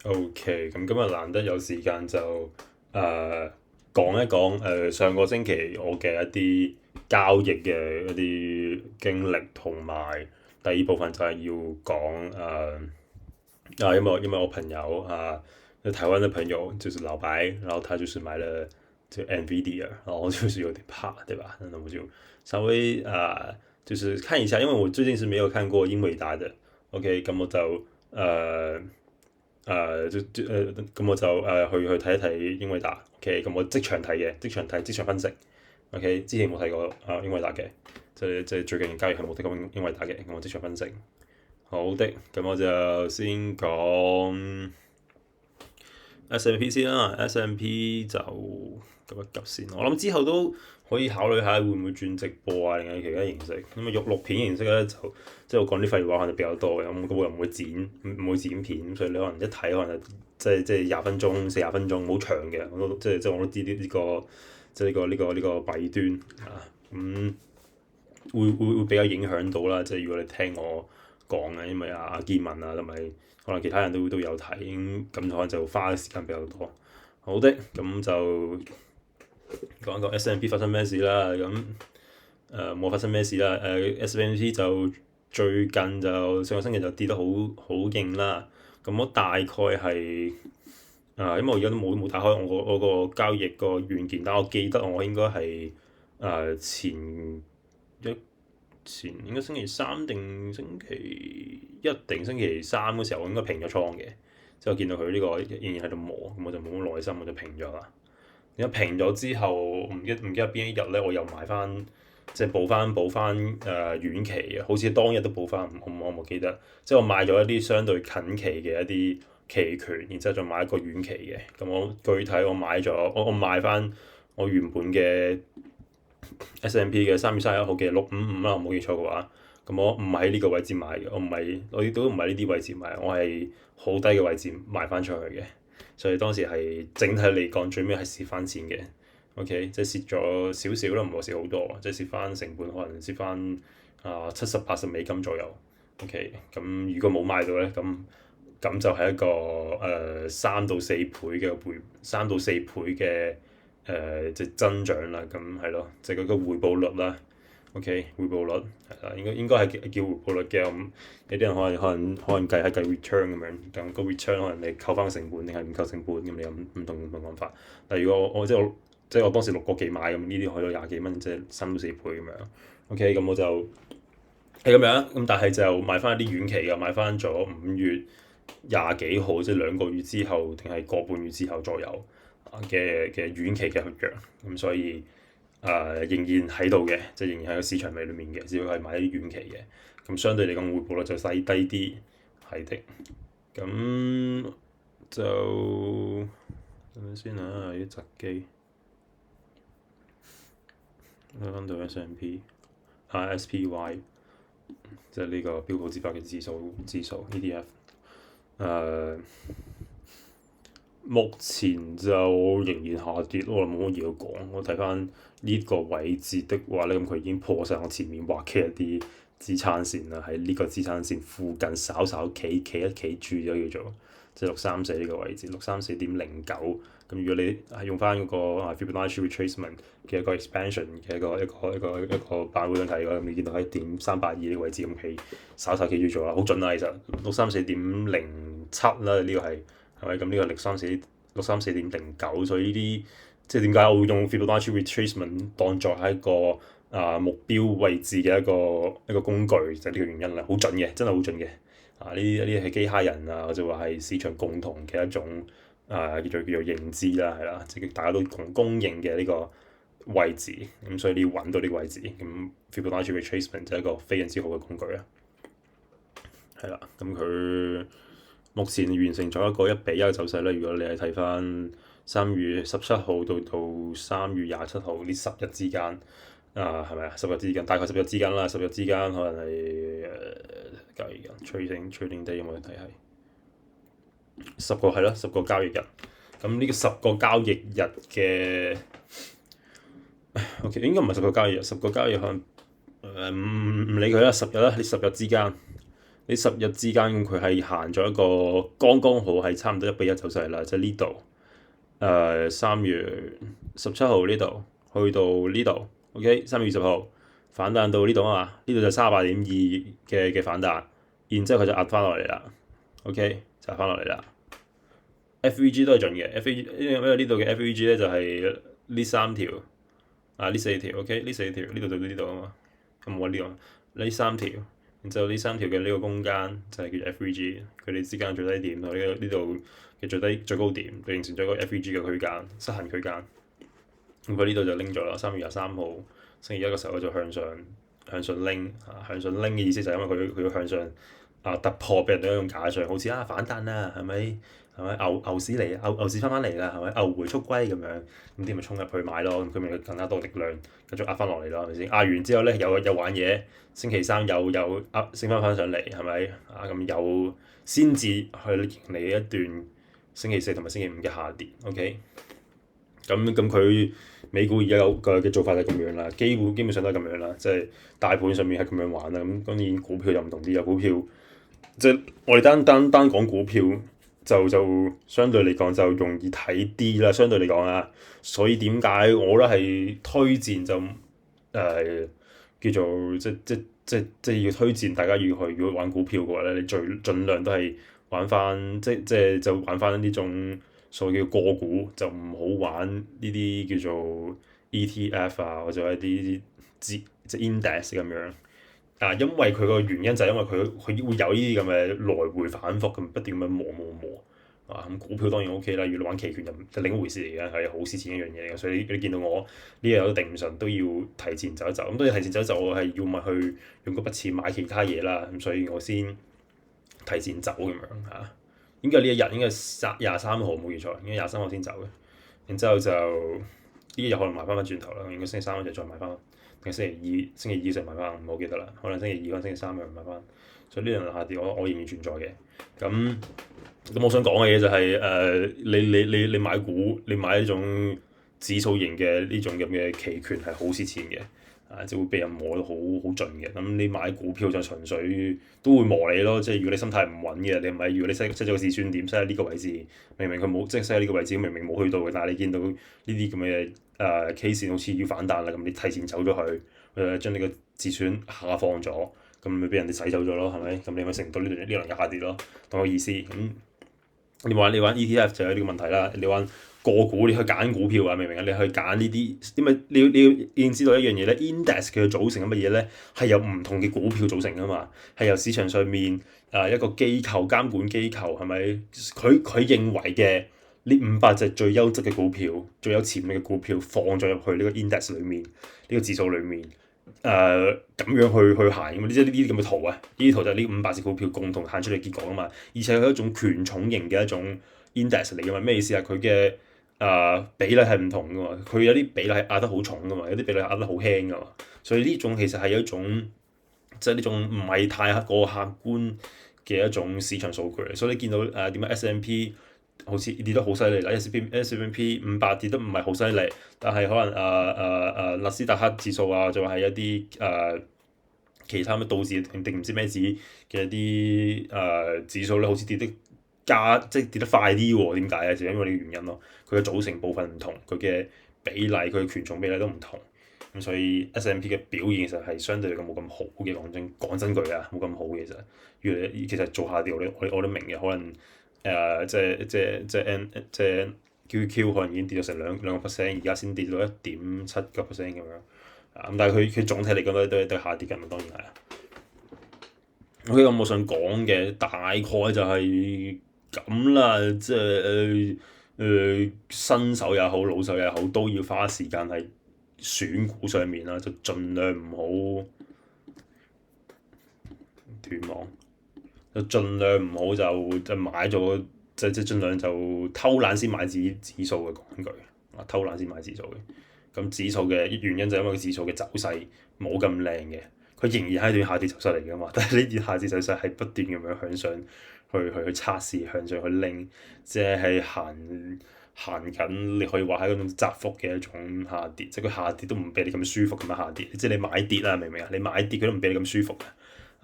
OK，咁今日難得有時間就講一講上個星期我嘅一啲交易嘅一啲經歷，同埋第二部分就係要講因為我朋友台灣的朋友就是老白，然後他就是買了就 NVIDIA，然後就是有點怕，對吧？那我就稍微就是看一下，因為我最近是沒有看過英偉達的，OK，咁我就咁我就去睇一睇英偉達，OK，咁我即場睇嘅，即場睇即場分析，OK，之前冇睇過英偉達嘅，即係最近嘅交易係冇睇過英偉達嘅，咁我即場分析。好的，咁我就先講 S&P 先啦，S&P 就急一急先，我諗之後都可以考慮下會唔會轉直播啊，定係其他形式。咁啊錄片形式咧就即係我講啲廢話可能比較多嘅，咁我又唔會剪片，所以你可能一睇可能即係20分鐘40分鐘，好長嘅，我都即係我都知呢個即係呢個弊端啊，會比較影響到啦。即係如果你聽我講嘅，因為阿建文啊同埋可能其他人都有睇，咁可能就花嘅時間比較多。好的，咁就講一講 S&P 發生咩事啦。咁冇發生咩事啦。S&P 就最近就上個星期就跌得好勁啦。咁我大概係因為我而家都冇打開我個交易個軟件，但我記得我應該係前應該星期三定星期一定星期三嗰時候，我應該平咗倉嘅。之後見到佢呢個仍然喺度磨，咁我就冇乜耐心，我就平咗啦。然後平咗之後，唔記得邊一日咧，我又買翻即係補翻遠期嘅，好似當日都補翻，我冇記得。即係我買咗一啲相對近期嘅一啲期權，然之後再買一個遠期嘅。咁我具體我買咗，我買翻我原本嘅 S&P 嘅3月31號嘅655啦，我冇記錯嘅話。咁我唔係喺呢個位置買嘅，我亦都唔係呢啲位置買，我係好低嘅位置賣翻出去嘅。所以當時係整體嚟講，最尾係蝕翻錢嘅。OK，即係蝕咗少少啦，唔係蝕好多，即係蝕翻成本，可能蝕翻70-80美金左右。OK，咁如果冇賣到咧，咁就係一個3到4倍嘅即係增長啦。咁係咯，即係嗰個回報率啦。OK，回報率係啦，應該係叫回報率嘅。咁有啲人可能計係計 return 咁樣，咁個 return 可能你扣翻成本定係唔扣成本，咁你有唔同講法。但係如果我當時6個幾買咁，呢啲去到廿幾蚊，即係3到4倍咁樣。OK，咁我就係咁樣，咁但係就買翻一啲遠期嘅，買翻咗5月20幾號，即係2個月之後定係個半月之後左右嘅遠期嘅合約，咁所以。仍然喺度嘅，即係仍然喺個市場尾裏面嘅，只不過係買啲遠期嘅，咁相對嚟講回報率就細低啲，係的。咁就等陣先啊，啲窒機翻到 S&P SPY，即係呢個標普500嘅指數 ETF。目前就仍然下跌咯，我冇乜嘢講。我睇翻呢個位置的話咧，咁佢已經破晒我前面畫嘅一啲支撐線啦，喺呢個支撐線附近稍稍企住咗叫做，即係634呢個位置，634.09。咁如果你係用翻嗰個Fibonacci retracement 嘅一個 expansion 嘅一個版本睇嘅話，咁你見到喺1.382呢個位置咁企稍稍企住咗啦，好準啦，其實634.07啦，呢個係。係咪咁呢個634.09，所以呢啲即係點解我會用 Fibonacci retracement 當作係一個目標位置嘅一個工具，就係呢個原因啦。好準嘅，真係好準嘅。呢啲係機械人啊，或者話係市場共同嘅一種叫做認知啦，係啦，即係大家都公認嘅呢個位置。咁所以你要揾到呢個位置，咁 Fibonacci retracement 就係一個非常之好嘅工具啦。係啦，咁佢。目前完成咗一個1:1嘅走勢啦。如果你係睇翻3月17號到3月27號呢10日之間，係咪啊？10日之間，大概10日之間啦。10日之間可能係交易日 trading day 有冇人睇係10個交易日。咁呢個10個交易日嘅OK 應該唔係10個交易日，10個交易日可能唔理佢啦，10日啦，呢10日之間。你10日之間咁佢係行咗一個剛剛好係差唔多1:1走勢啦，即係呢度3月17號呢度去到呢度，OK 3月20號反彈到呢度啊嘛，呢度就38.2嘅反彈，然之後佢就壓翻落嚟啦，OK 就壓翻落嚟啦。FVG 都係準嘅，FVG 因為呢度嘅 FVG 咧就係呢3條呢4條 OK 呢4條呢度到呢度啊嘛，咁我呢度呢3條。然之後呢3條嘅呢個空間就係叫 FVG，佢哋之間最低點同呢度嘅最高點就形成咗一個 FVG 嘅區間，失衡區間。咁佢呢度就拎咗啦。3月23號星期一嘅時候就向上拎，向上拎嘅意思就係因為佢要向上突破俾人哋一種假象，好似反彈啦，係咪牛市嚟，牛市翻嚟啦，係咪牛回速歸咁樣，咁啲咪衝入去買咯，咁佢咪有更加多力量繼續壓翻落嚟咯，係咪先？壓完之後咧有玩嘢，星期三又升翻上嚟，係咪咁又先至去迎嚟一段星期四同埋星期五嘅下跌 ，OK？咁佢美股而家嘅做法就係咁樣啦，基本上都係咁樣啦，即係大盤上面係咁樣玩啦。咁當然股票又唔同啲，有股票即係我哋單講股票就相對嚟講就容易睇啲啦。相對嚟講啊，所以點解我都係推薦就叫做即要推薦大家如果玩股票嘅話咧，你盡量都係玩翻就玩翻呢種。所謂叫個股就唔好玩呢啲叫做 ETF 或者一啲即 index 咁樣因為佢個原因就係因為佢會有呢啲咁嘅來回反覆咁不斷咁樣磨咁股票當然 OK 啦，如果你玩期權就另一回事嚟嘅，係好蝕錢一樣嘢嘅，所以你見到我呢日都頂唔順，都要提前走一走。咁當然提前走一走，我係要咪去用嗰筆錢買其他嘢啦，咁所以我先提前走咁樣應該呢一日應該係23號冇記錯，應該23號先走嘅。然之後就呢一日可能買翻轉頭啦，應該星期三就再買翻，定係星期二就買翻，唔好記得啦。可能星期二或者星期三又買翻。所以呢兩日下跌我仍然存在嘅。咁我想講嘅嘢就係你買股，你買呢種指數型嘅呢種咁嘅期權係好蝕錢嘅。就會被人磨到好盡嘅，咁你買股票就純粹都會磨你咯，即係如果你心態唔穩嘅，你唔係如果你 set 咗個止損點 set 喺呢個位置，明明佢冇即係 set 喺呢個位置，明明冇去到嘅，但係你見到呢啲咁嘅K 線好似要反彈啦，咁你提前走咗去，將你個止損下放咗，咁咪俾人哋洗走咗咯，係咪？咁你咪成到呢輪嘅下跌咯，同個意思。咁你玩 ETF 就有呢個問題啦，你玩個股你去揀股票啊，明唔明啊？你去揀呢啲，因為你要知道一樣嘢咧 index 佢嘅組成係乜嘢咧？係由唔同嘅股票組成噶嘛，係由市場上面一個機構監管機構係咪？佢認為嘅呢500隻最優質嘅股票、最有潛力嘅股票放咗入去呢個 index 裡面，呢個指數裡面。咁樣去行咁，即係呢啲咁嘅圖啊，呢啲圖就係呢500隻股票共同行出嚟結果啊嘛，而且佢係一種權重型嘅一種 index 嚟嘅嘛，咩意思啊？佢嘅比例係唔同噶嘛，佢有啲比例係壓得好重噶嘛，有啲比例壓得好輕噶嘛，所以呢種其實係一種即係呢種唔係太過客觀嘅一種市場數據，所以你見到點解 S&P 好似跌得好犀利啦 ，S&P 500跌得唔係好犀利，但係可能納斯達克指數就係一啲其他咩道指定唔知咩指嘅一啲指數咧，好似跌得即係跌得快啲喎？點解啊？就因為呢個原因咯，佢嘅組成部分唔同，佢嘅比例、佢嘅權重比例都唔同，咁所以 S&P 嘅表現其實係相對嚟講冇咁好嘅。講真句冇咁好嘅其實。其實做下跌我都明嘅，可能。即係 QQ 可能已經跌咗成兩個 percent，而家先跌到1.7%咁樣。咁但係佢總體嚟講都下跌緊，當然係啊。OK，咁我想講嘅大概就係咁啦，即係新手也好，老手也好，都要花時間喺選股上面啦，就盡量唔好斷網。就盡量唔好就買咗，即盡量就偷懶先買指數嘅工具，偷懶先買指數嘅。咁指數嘅原因就係因為指數嘅走勢冇咁靚嘅，佢仍然係一段下跌走勢嚟㗎嘛。但係呢段下跌走勢係不斷咁樣向上去測試，向上去拎，即係行緊。你可以話係嗰種窄幅嘅一種下跌，即係佢下跌都唔俾你咁舒服咁樣下跌。即係你買跌啦，明唔明啊？你買跌佢都唔俾你咁舒服嘅。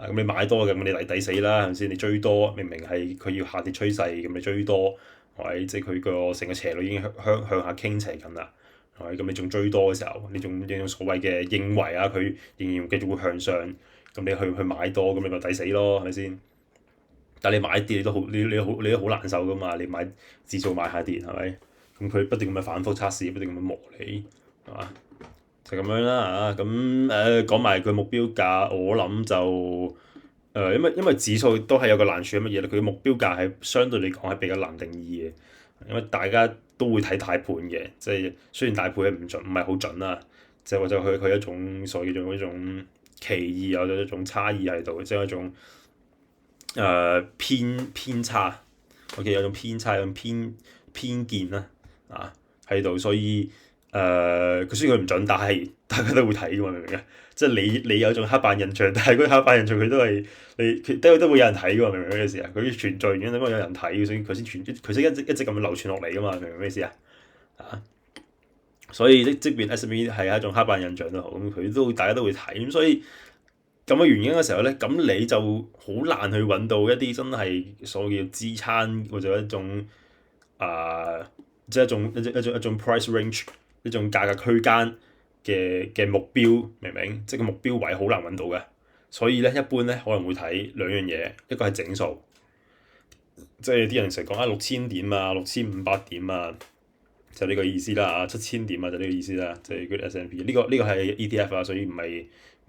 咁你買多嘅咁你抵死啦，係咪先？你追多明明係佢要下跌趨勢，咁你追多係咪？即係佢個成個斜率已經向下傾斜緊啦，係咪？咁你仲追多嘅時候，你仲所謂嘅認為啊，佢仍然繼續會向上，咁你去買多，咁你咪抵死咯，係咪先？但係你買跌你都好，你都好難受噶嘛，你買指數買下跌係咪？咁佢不斷咁樣反覆測試，不斷咁樣磨你係嘛？就咁樣啦嚇，咁講埋佢目標價，我諗就因為指數都係有個難處係乜嘢咧？佢嘅目標價係相對嚟講係比較難定義嘅，因為大家都會睇大盤嘅，即係雖然大盤係唔係好準啦，即係或者佢一種所謂叫做一種歧義，有咗一種差異喺度，即係一種偏差，OK 有種偏差，有種偏見啦喺度，所以佢雖然佢唔準，但係大家都會睇㗎嘛，明唔明啊？即係你有種黑板印象，但係嗰啲黑板印象佢都係佢都會有人睇㗎嘛，明唔明咩意思啊？佢存在原因因為有人睇，所以佢先一直咁樣流傳落嚟㗎嘛，明唔明咩意思啊？所以即便 S&P 係一種黑板印象都好，咁佢都大家都會睇，咁所以咁嘅原因嘅時候咧，咁你就好難去揾到一啲真係所謂嘅支撐或者一種即係一種 price range 一種價格區間嘅目標，明唔明？即係個目標位好難揾到嘅，所以咧一般咧可能會睇兩樣嘢，一個係整數，即係啲人成日講6000點啊、6500點啊，就呢個意思啦7000點啊就呢個意思啦，即係嗰啲 S&P 呢個係 ETF 啊，所以唔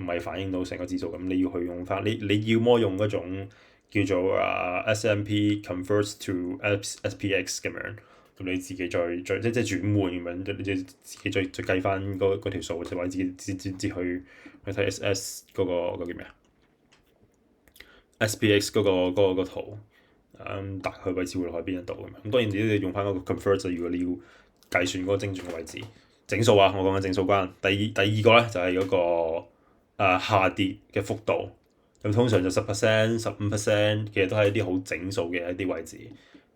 係反映到成個指數咁，你要去用翻你要麼用嗰種叫做S&P converts to SPX 咁樣。咁你自己再即係轉換咁樣，你自己再計翻嗰條數，或者自己去睇 嗰個叫咩啊？SPX 嗰個圖，大概位置會落喺邊一度咁樣。咁當然你都要用翻嗰個 convert，如果你要計算嗰個精準嘅位置，整數啊，我講緊整數關。第二個咧就係嗰個下跌嘅幅度，咁通常就10%、15%，其實都係一啲好整數嘅一啲位置。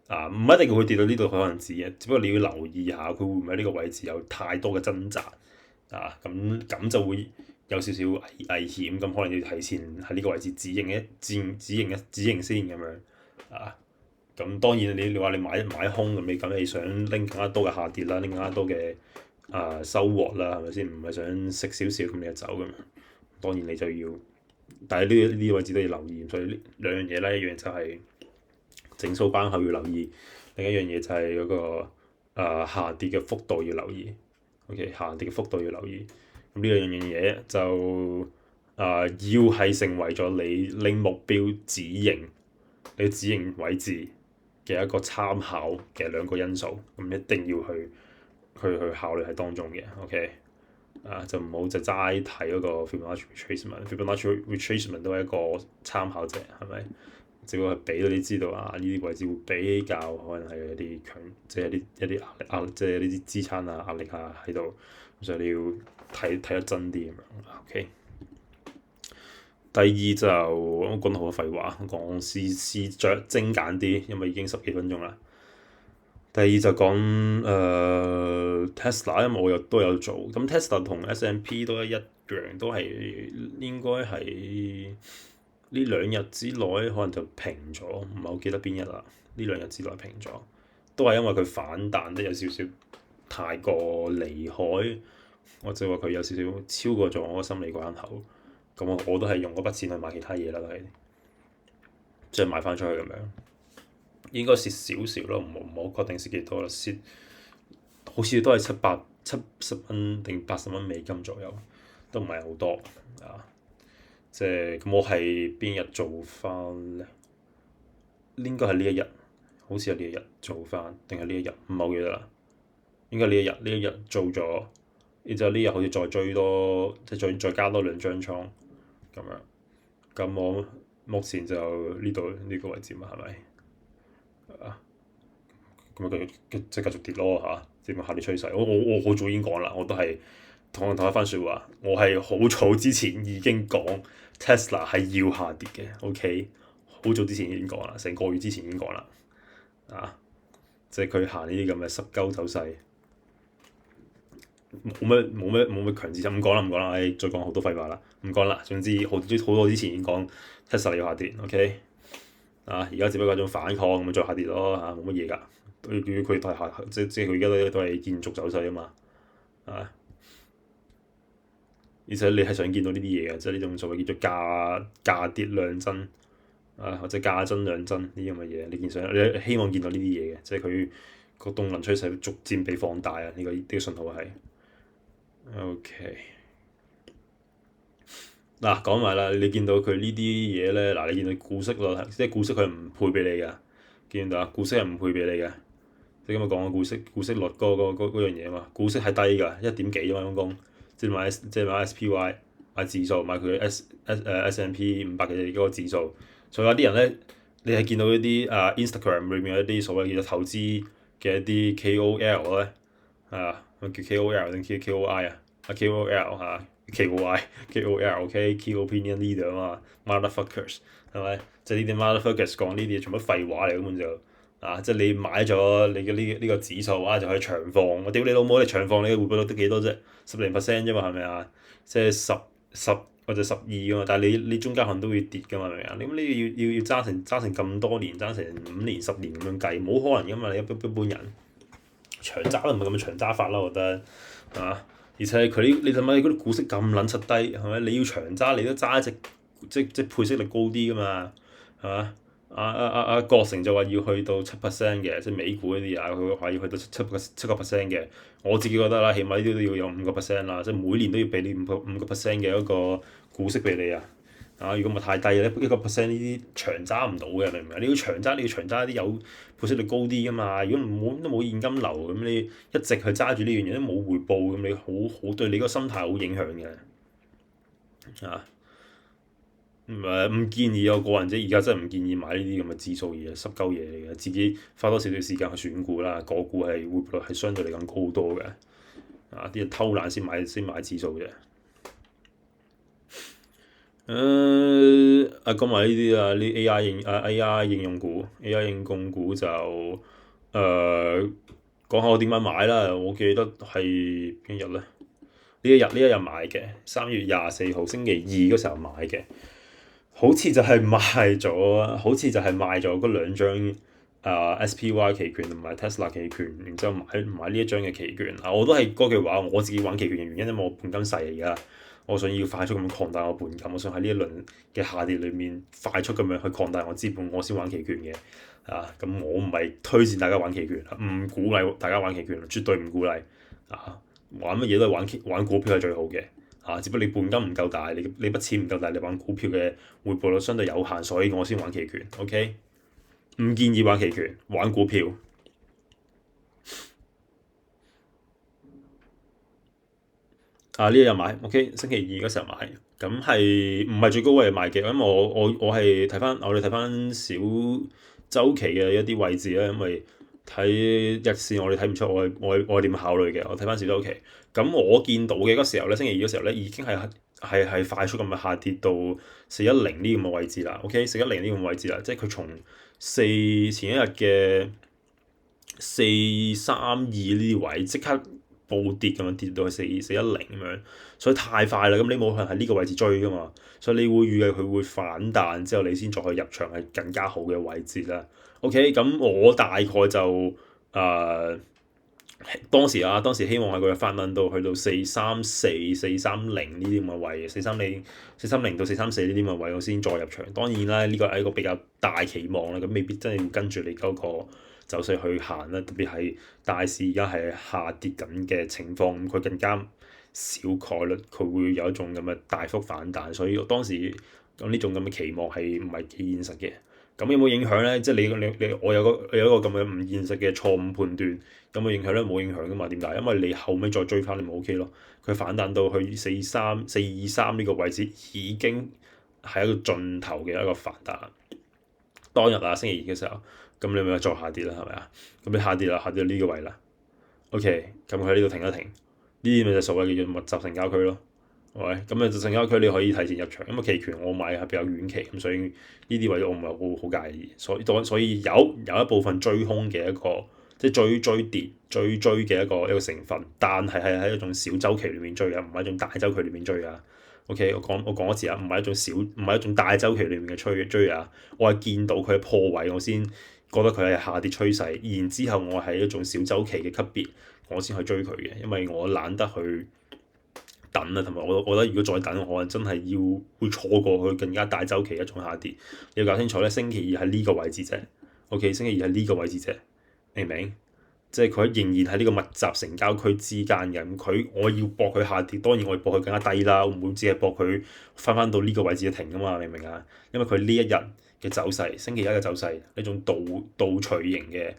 唔一定會跌到呢度，可能止嘅，只不過你要留意下佢會唔會喺呢個位置有太多嘅掙扎咁就會有少少危險，咁可能要提前喺呢個位置止盈先咁樣咁當然你話你買空咁，你想拎更加多嘅下跌啦，拎更加多嘅收穫啦，係咪先？唔係想食少少咁你就走咁樣，當然你就要，但係呢啲位置都要留意，所以呢兩樣嘢咧，一樣就係整數關口要留意，另一樣嘢就係嗰個下跌嘅幅度要留意。OK， 下跌嘅幅度要留意。咁呢兩樣嘢就要係成為咗你拎目標止盈，你止盈位置嘅一個參考嘅兩個因素，咁一定要去考慮喺當中嘅。OK，就唔好就齋睇嗰個 Fibonacci retracement，Fibonacci retracement 都係一個參考啫，係咪？只不過係俾到你知道呢啲位置會比較可能係一啲強，即係一啲壓力，即係呢啲支撐壓力喺度，所以你要睇得真啲咁樣。OK， 第二就我講得好多廢話，講試着精簡啲，因為已經10幾分鐘啦。第二就講Tesla，因為我都有做，咁 Tesla 同 S&P 都一樣，都係應該係呢2日之內可能就平咗，唔係好記得邊日啦。呢2日之內平咗，都係因為佢反彈得有少少太過離開，或者話佢有少少超過咗我個心理關口。咁我都係用嗰筆錢去買其他嘢啦，都係即係買翻出去咁樣。應該蝕少少咯，唔好確定蝕幾多啦，蝕好似都係70蚊定80蚊美金左右，都唔係好多即係咁，我係邊日做翻咧？應該係呢一日，好似係呢一日做翻，定係呢一日？唔係好記得啦。應該呢一日做咗，然之後呢日好似再追多，即係再加多2張倉咁樣。咁我目前就呢度呢個位置嘛，係咪？咁咪繼續跌咯嚇，點樣下跌趨勢？我好早已經講啦，我都係同一番説話，我係好早之前已經講 Tesla 係要下跌嘅。OK， 好早之前已經講啦，成個月之前已經講啦，即係佢行呢啲咁嘅濕鳩走勢，冇乜強支撐，唔講啦，再講好多廢話啦，唔講啦。總之好多之前已經講 Tesla 要下跌，OK 啊，而家只不過係一種反抗咁再下跌咯嚇，冇乜嘢㗎。佢都係下，即係佢而家都係延續走勢啊嘛，啊！而且你係想見到呢啲嘢嘅，即係呢種所謂叫做價跌量增啊，或者價增量增呢啲咁嘅嘢，你希望見到呢啲嘢嘅，即係佢個動能趨勢逐漸被放大啊！呢個信號係 OK。嗱，講埋啦，你見到佢呢啲嘢咧，嗱你見到股息率，即係股息佢唔配俾你㗎，見到啊？股息係唔配俾你嘅，即係今日講嘅股息率嗰樣嘢啊嘛，股息係低㗎，1點幾啫嘛，剛剛即係買 SPY 買指數，買佢 S&P 500嘅嗰個指數，所以有啲人咧，你係見到一啲Instagram 裏面有一啲所謂叫做投資嘅一啲 KOL 咧，叫 KOL 定 KOI 啊？KOL 嚇。KOL，OK，Key Opinion Leader 啊嘛，motherfuckers 係咪？即係呢啲 motherfuckers 講呢啲嘢全部廢話嚟，根本就即係你買咗你嘅呢個指數就可以長放。我屌你老母，你長放你嘅回報率得幾多啫？10%啫嘛，係咪啊？即係十或者12㗎嘛，但係你中間可能都會跌㗎嘛，係咪啊？咁你要揸成咁多年，揸成5年10年咁樣計，冇可能㗎嘛！你一般人長揸都唔係咁樣長揸法啦，我覺得而且你睇下嗰啲股息咁撚柒低，係咪？你要長揸，你都揸一隻即配息率高啲㗎嘛，係嘛？郭成就話要去到7% 嘅，即係美股嗰啲佢話要去到7%嘅。我自己覺得啦，起碼呢啲都要有5%啦，即係每年都要俾你5% 嘅一個股息俾你啊！如果唔係太低咧，1%呢啲長揸唔到嘅，明唔明？你要長揸啲有配息率高啲㗎嘛。如果都冇現金流咁，你一直去揸住呢樣嘢都冇回報咁，你好對你個心態好影響嘅唔建議我個人啫，而家真係唔建議買呢啲咁嘅指數嘢，濕鳩嘢嚟嘅，自己花多少少時間去選股啦。個股係回報率係相對嚟講高多嘅，啲人偷懶先買指數嘅。講埋呢啲啊，呢 AI 應用股，AI 應用股就講下我點樣買啦。我記得係邊日咧？呢一日買嘅，3月24號星期二嗰時候買嘅，好似就係賣咗嗰兩張SPY 期權同埋 Tesla 期權，然之後買呢一張嘅期權。我都係嗰句話，我自己玩期權嘅原因，因為我本金細而家。我想要快速咁擴大我本金，我想喺呢一輪嘅下跌裏面快速咁樣去擴大我資本，我先玩期權嘅。咁我唔係推薦大家玩期權，唔鼓勵大家玩期權，絕對唔鼓勵。玩乜嘢都係玩股票係最好嘅。只不過你本金唔夠大，你筆錢唔夠大，你玩股票嘅回報率相對有限，所以我先玩期權。OK，唔建議玩期權，玩股票。呢一日買 OK，星期二嗰時候買，咁係唔係最高位買嘅？咁我係我哋睇翻小周期嘅一啲位置咧，因為睇日線我哋睇唔出我點考慮嘅。我睇翻小周期，咁我見到嘅嗰時候咧，星期二嗰時候咧已經係快速咁樣下跌到410呢咁嘅位置啦。OK，410呢咁嘅位置啦，即係佢從前一日嘅432呢啲位即刻暴跌咁樣跌到去410咁樣，所以太快啦。咁你冇可能喺呢個位置追噶嘛，所以你會預計佢會反彈之後，你先再去入場係更加好嘅位置啦。OK，咁我大概就當時希望係佢反彈到去到434、430呢啲咁嘅位，430到434呢啲咁嘅位，我先再入場。當然啦，呢個係一個比較大期望啦，咁未必真係要跟住你嗰個走勢去行啦。特別係大市而家係下跌緊嘅情況，咁佢更加少概率佢會有一種咁嘅大幅反彈，所以當時咁呢種咁嘅期望係唔係幾現實嘅。咁有冇影響咧？即係我有一個咁嘅唔現實嘅錯誤判斷，有冇影響咧？冇影響噶嘛？點解？因為你後尾再追翻，你咪 OK 咯。佢反彈到去423呢個位置，已經係一個盡頭嘅一個反彈。當日星期二嘅時候，咁你咪再下跌啦，係咪啊？咁你下跌到呢個位啦。OK，咁佢喺呢度停一停，呢啲咪就所謂嘅密集成交區咯。咁就成交區你可以提前入場，因為期權我買係比較遠期，咁所以呢啲位我唔係好介意，所以有一部分追空嘅一個即係追嘅一個成分，但係喺一種小周期裏面追啊，唔係一種大周期裏面追啊。OK，我講一次啊，唔係一種大周期裏面嘅追啊，我係見到佢嘅破位，我先覺得佢係下跌趨勢，然之後我係一種小周期嘅級別，我先去追佢嘅，因為我懶得去等啊，同埋我覺得如果再等，我真係會錯過佢更加大周期一種下跌。你要搞清楚咧，星期二係呢個位置啫。OK，星期二係呢個位置啫，明唔明？即係佢仍然喺呢個密集成交區之間嘅，我要搏佢下跌，當然我要搏佢更加低啦，我唔會只係搏佢翻到呢個位置就停噶嘛，明唔明啊？因為佢呢一日嘅走勢，星期一嘅走勢，呢種倒錘型嘅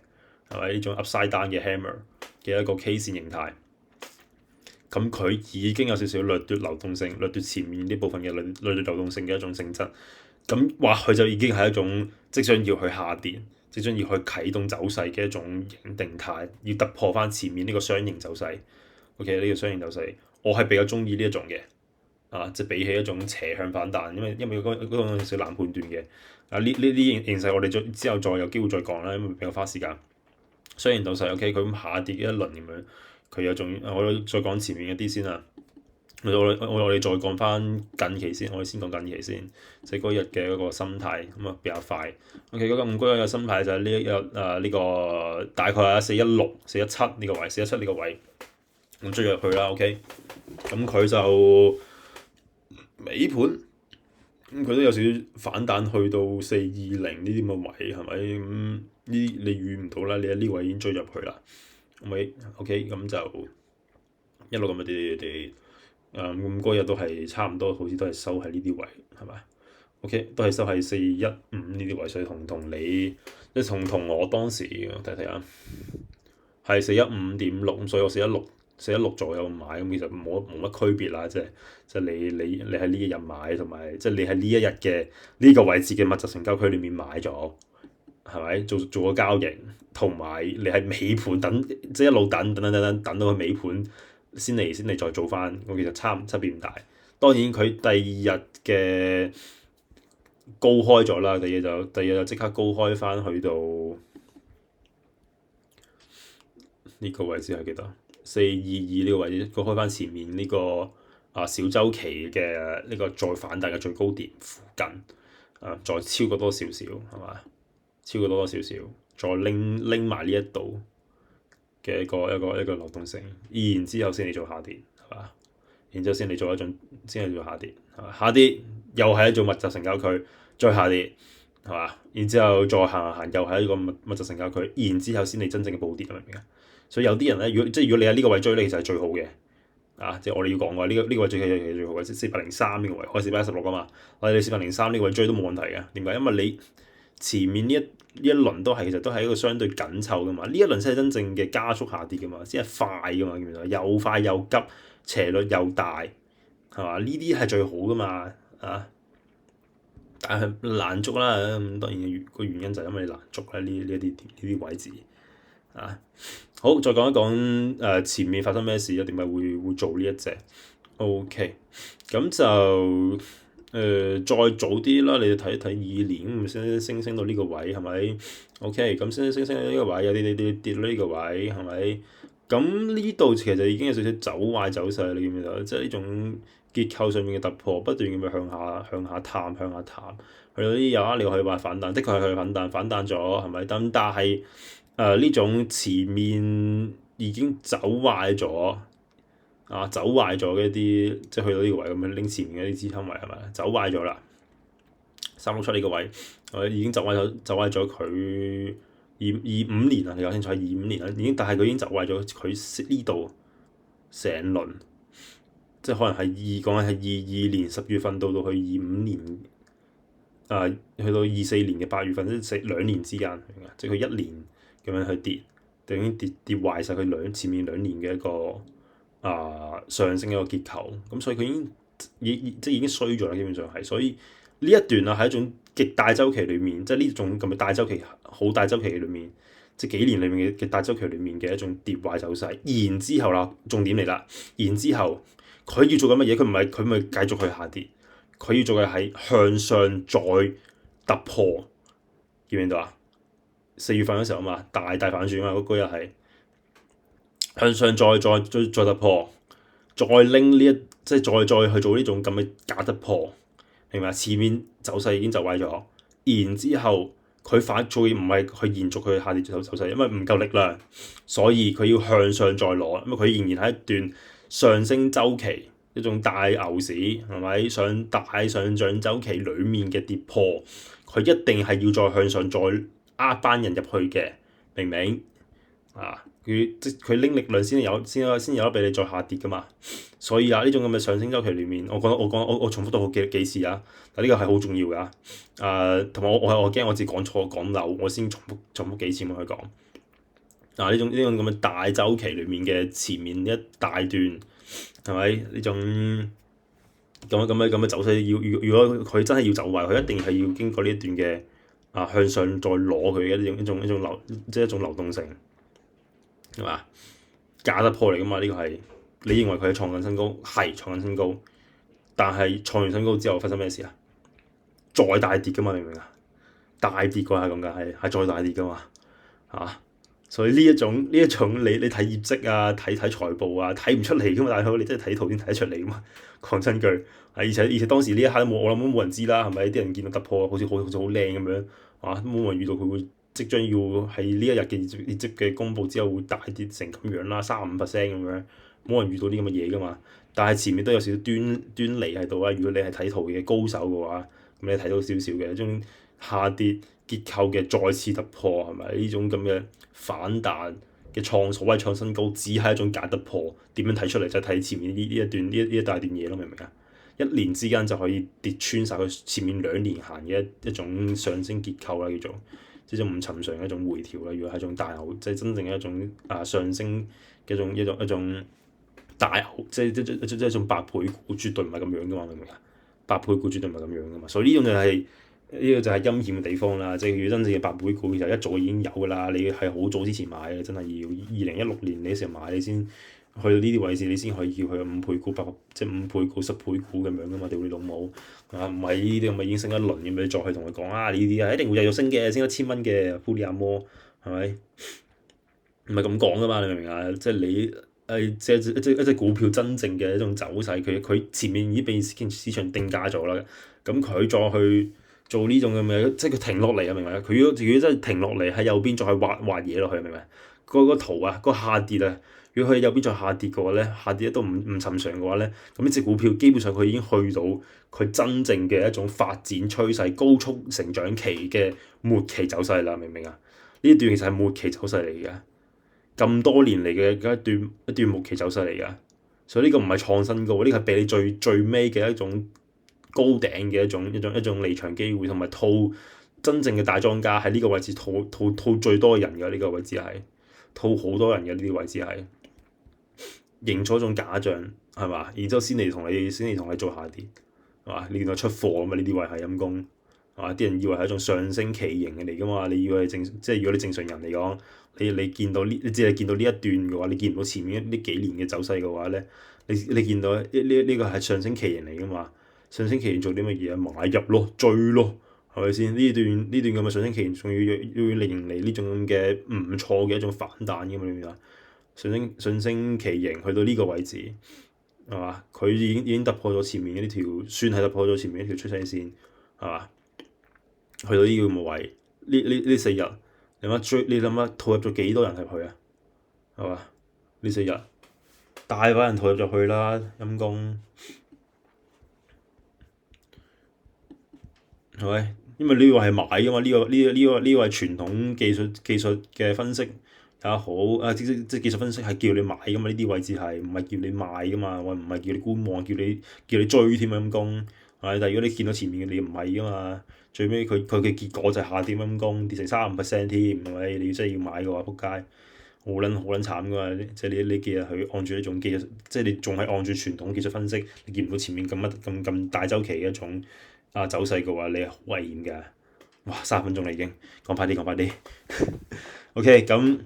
係咪呢種 upside down 嘅 hammer 嘅一個 K 線形態，咁佢已經有少少掠奪流動性，掠奪前面呢部分嘅掠奪流動性嘅一種性質，咁或許就已經係一種即將要去下跌，即將要去啟動走勢嘅一種形定態，要突破翻前面呢個雙形走勢。OK， 呢個雙形走勢，我係比較中意呢一種嘅，即係比起一種斜向反彈，因為嗰種少難判斷嘅。呢啲形勢我哋之後再有機會再講啦，因為比較花時間。雙形走勢 OK， 佢咁下跌一輪咁樣，佢有種我再講前面一啲先啦。我哋再講翻近期先，我哋先講近期先，即係嗰日嘅嗰個心態咁啊比較快。OK，嗰日嘅心態就係呢一日呢個大概係416、417呢個位，417呢個位咁追入去啦。OK，咁佢就尾盤咁佢都有少少反彈去到420呢啲咁嘅位係咪？咁呢你預唔到啦，你喺呢位已經追入去啦。OK，咁就一路咁跌。咁嗰日都係差唔多，好似都係收喺呢啲位，係咪 ？OK，都係收喺415呢啲位，所以同你即係同我當時睇睇啊，係415.6，咁所以我416左右買，咁其實冇乜區別啦，即係你喺呢一日買，同埋即係你喺呢一日嘅呢個位置嘅密集成交區裏面買咗，係咪做個交易，同埋你係尾盤等，即係一路等到佢尾盤。先嚟再做翻，我其實差別唔大。當然佢第二日嘅高開咗啦，第二日就即刻高開翻去到呢個位置係幾多？422呢個位置高開翻前面呢個小周期嘅呢個再反彈嘅最高點附近再超過多少少係嘛？超過多少少，再拎埋呢一度嘅一個流動性，然之後先嚟做下跌，係嘛？然之後先嚟做下跌，係嘛？下跌又係一種密集成交區，再下跌，係嘛？然之後再行又係一個密集成交區，然之後先嚟真正嘅暴跌，明唔明啊？所以有啲人咧，如果你喺呢個位追咧，其實係最好嘅，即係我哋要講嘅呢個位追係最好嘅，即係403呢個位，我係416噶嘛，我哋403呢個位追都冇問題嘅，點解？因為你前面呢一輪其實都係一個相對緊湊噶嘛，呢一輪先係真正嘅加速下跌噶嘛，先係快噶嘛，見唔見到？又快又急，斜率又大，係嘛？呢啲係最好噶嘛，但係難捉啦，咁當然個原因就係因為你難捉啦，呢啲位置好，再講一講前面發生咩事啊？點解會做呢一隻 ？OK，咁就。再早啲啦，你哋睇一睇2年咁升到呢個位係咪 ？OK，咁升到呢個位，有啲跌到呢個位係咪？咁呢度其實已經有少少走壞走勢，你見唔見到？即係呢種結構上面嘅突破，不斷咁樣向下探，去到啲有你可以話反彈，的確係去反彈咗係咪？但係呢種前面已經走壞咗。走壞咗嘅一啲，即係去到呢個位咁樣拎前面嘅啲支撐位係咪？走壞咗啦，367呢個位，我已經走壞咗佢25年啦，你搞清楚係25年啦，但係佢已經走壞咗佢呢度成輪，即係可能係講緊係22年10月份到去25年，去到24年嘅8月份，即係2年之間，即係佢1年咁樣去跌，就已經跌壞晒佢前面2年嘅一個。上升嘅一個結構，咁所以佢已經衰咗啦，基本上係，所以呢一段係一種極大周期裏面，即係呢種咁嘅大周期，好大周期裏面，即係幾年裏面嘅大周期裏面嘅一種跌壞走勢。然之後啦，重點嚟啦，然之後佢要做緊乜嘢？佢唔係繼續去下跌，佢要做嘅係向上再突破，見唔見到啊？ 4月份嗰時候嘛，大反轉啊嘛，嗰日係向上再突破，再拎呢一即係再去做呢種咁嘅假突破，明白？前面走勢已經就位咗，然之後佢反再唔係去延續佢下跌走勢，因為唔夠力量，所以佢要向上再攞，因為佢仍然喺一段上升週期，一種大牛市係咪大上漲週期裡面嘅跌破，佢一定係要再向上再呃班人入去嘅，明唔明啊？佢拎力量先有得俾你再下跌噶嘛，所以啊呢種咁嘅上升週期裡面，我重複到好幾次啊，但呢個係好重要噶，同埋我驚我自己講錯講漏，我先重複幾次咁去講。呢種咁嘅大週期裡面嘅前面一大段係咪呢種咁嘅走勢？如果佢真係要走位，佢一定係要經過呢一段嘅向上再攞佢嘅一種流，即係一種流動性係嘛？假突破嚟噶嘛？呢個係你認為佢係創緊新高，係創緊新高，但係創完新高之後發生咩事啊？再大跌噶嘛？明唔明啊？大跌嗰下咁㗎，係再大跌噶嘛？所以呢一種你睇業績啊，睇財報啊，睇唔出嚟噶嘛，大佬你真係睇圖先睇得出嚟噶嘛。講真句，而且當時呢一刻我諗都冇人知啦，係咪？啲人見到突破好似好靚咁樣，都冇人預到佢會即將要喺呢一日嘅業績嘅公佈之後會大跌成咁樣啦，35%咁樣，冇人預到啲咁嘅嘢噶嘛。但係前面都有少少端倪喺度啊。如果你係睇圖嘅高手嘅話，咁你睇到少少嘅一種下跌結構嘅再次突破係咪？呢種咁嘅反彈嘅所謂創新高，只係一種假突破。點樣睇出嚟？就係睇前面呢一大段嘢咯，明唔明啊？一年之間就可以跌穿晒佢前面2年行嘅一種上升結構啦，叫做即係種唔尋常嘅一種回調啦。如果係一種大牛，即係真正嘅一種上升嘅一種大牛，即係一種百倍股，絕對唔係咁樣噶嘛，明唔明啊？百倍股絕對唔係咁樣噶嘛，所以呢種呢個就係陰險嘅地方啦。即係如果真正嘅百倍股，其實一早已經有㗎啦。你係好早之前買嘅，真係要2016年你時候買，你先去到呢啲位置，你先可以叫佢5倍股、即係5倍股、10倍股咁樣㗎嘛。屌你老母唔係呢啲咁嘅已經升一輪咁，你再去同佢講呢啲一定會繼續升嘅，升1000蚊嘅富利亞摩係咪？唔係咁講㗎嘛，你明唔明啊？即係你即係一隻股票真正嘅一種走勢，佢前面已經被市場定價咗啦，咁佢再去做呢種咁嘅，即係佢停落嚟啊，明唔明啊？佢如果真係停落嚟喺右邊再去畫嘢落去，明唔明？個圖啊，個下跌啊，如果佢喺右邊再下跌嘅話咧，下跌得都唔尋常嘅話咧，咁呢隻股票基本上佢已經去到佢真正嘅一種發展趨勢、高速成長期嘅末期走勢啦，明唔明啊？呢段其實係末期走勢嚟嘅。咁多年嚟嘅一段末期走勢嚟㗎，所以呢個唔係創新高，呢個係俾你最尾嘅一種高頂嘅一種離場機會，同埋套真正嘅大莊家喺呢個位置套最多人嘅呢個位置係套好多人嘅呢啲位置係營造一種假象係嘛，然之後先嚟同你做下跌係嘛，你見到出貨啊嘛，呢啲位係陰公係嘛，啲人以為係一種上升旗形嘅嚟㗎嘛，你以為即係如果你正常人嚟講。你見到呢？你只係見到呢一段嘅話，你見唔到前面呢幾年嘅走勢嘅話咧，你見到呢個係上升旗形嚟㗎嘛？上升旗形做啲乜嘢啊？買入咯，追咯，係咪先？呢段咁嘅上升旗形，仲要迎嚟呢種咁嘅唔錯嘅一種反彈㗎嘛？你明唔明啊？上升旗形去到呢個位置係嘛？佢已經突破咗前面呢條，算係突破咗前面一條趨勢線係嘛？去到呢個咁嘅位，呢4日。你諗下套入咗幾多人入去啊？係嘛？呢4日大把人套入咗去啦，陰公係咪？因為呢個係買㗎嘛，呢個係傳統技術嘅分析也好即技術分析係叫你買㗎嘛，呢啲位置係唔係叫你賣㗎嘛？唔係叫你觀望，叫你追添啊，陰公但係如果你見到前面嘅你唔係㗎嘛。最尾佢嘅結果就係下跌陰公，跌成35%添，係咪？你真係要買嘅話，仆街，好撚慘㗎嘛！即係你幾日去按住呢種技術，即係你仲係按住傳統技術分析，你見唔到前面咁大週期嘅一種走勢嘅話，你係好危險㗎。哇！3分鐘啦已經，講快啲。OK，咁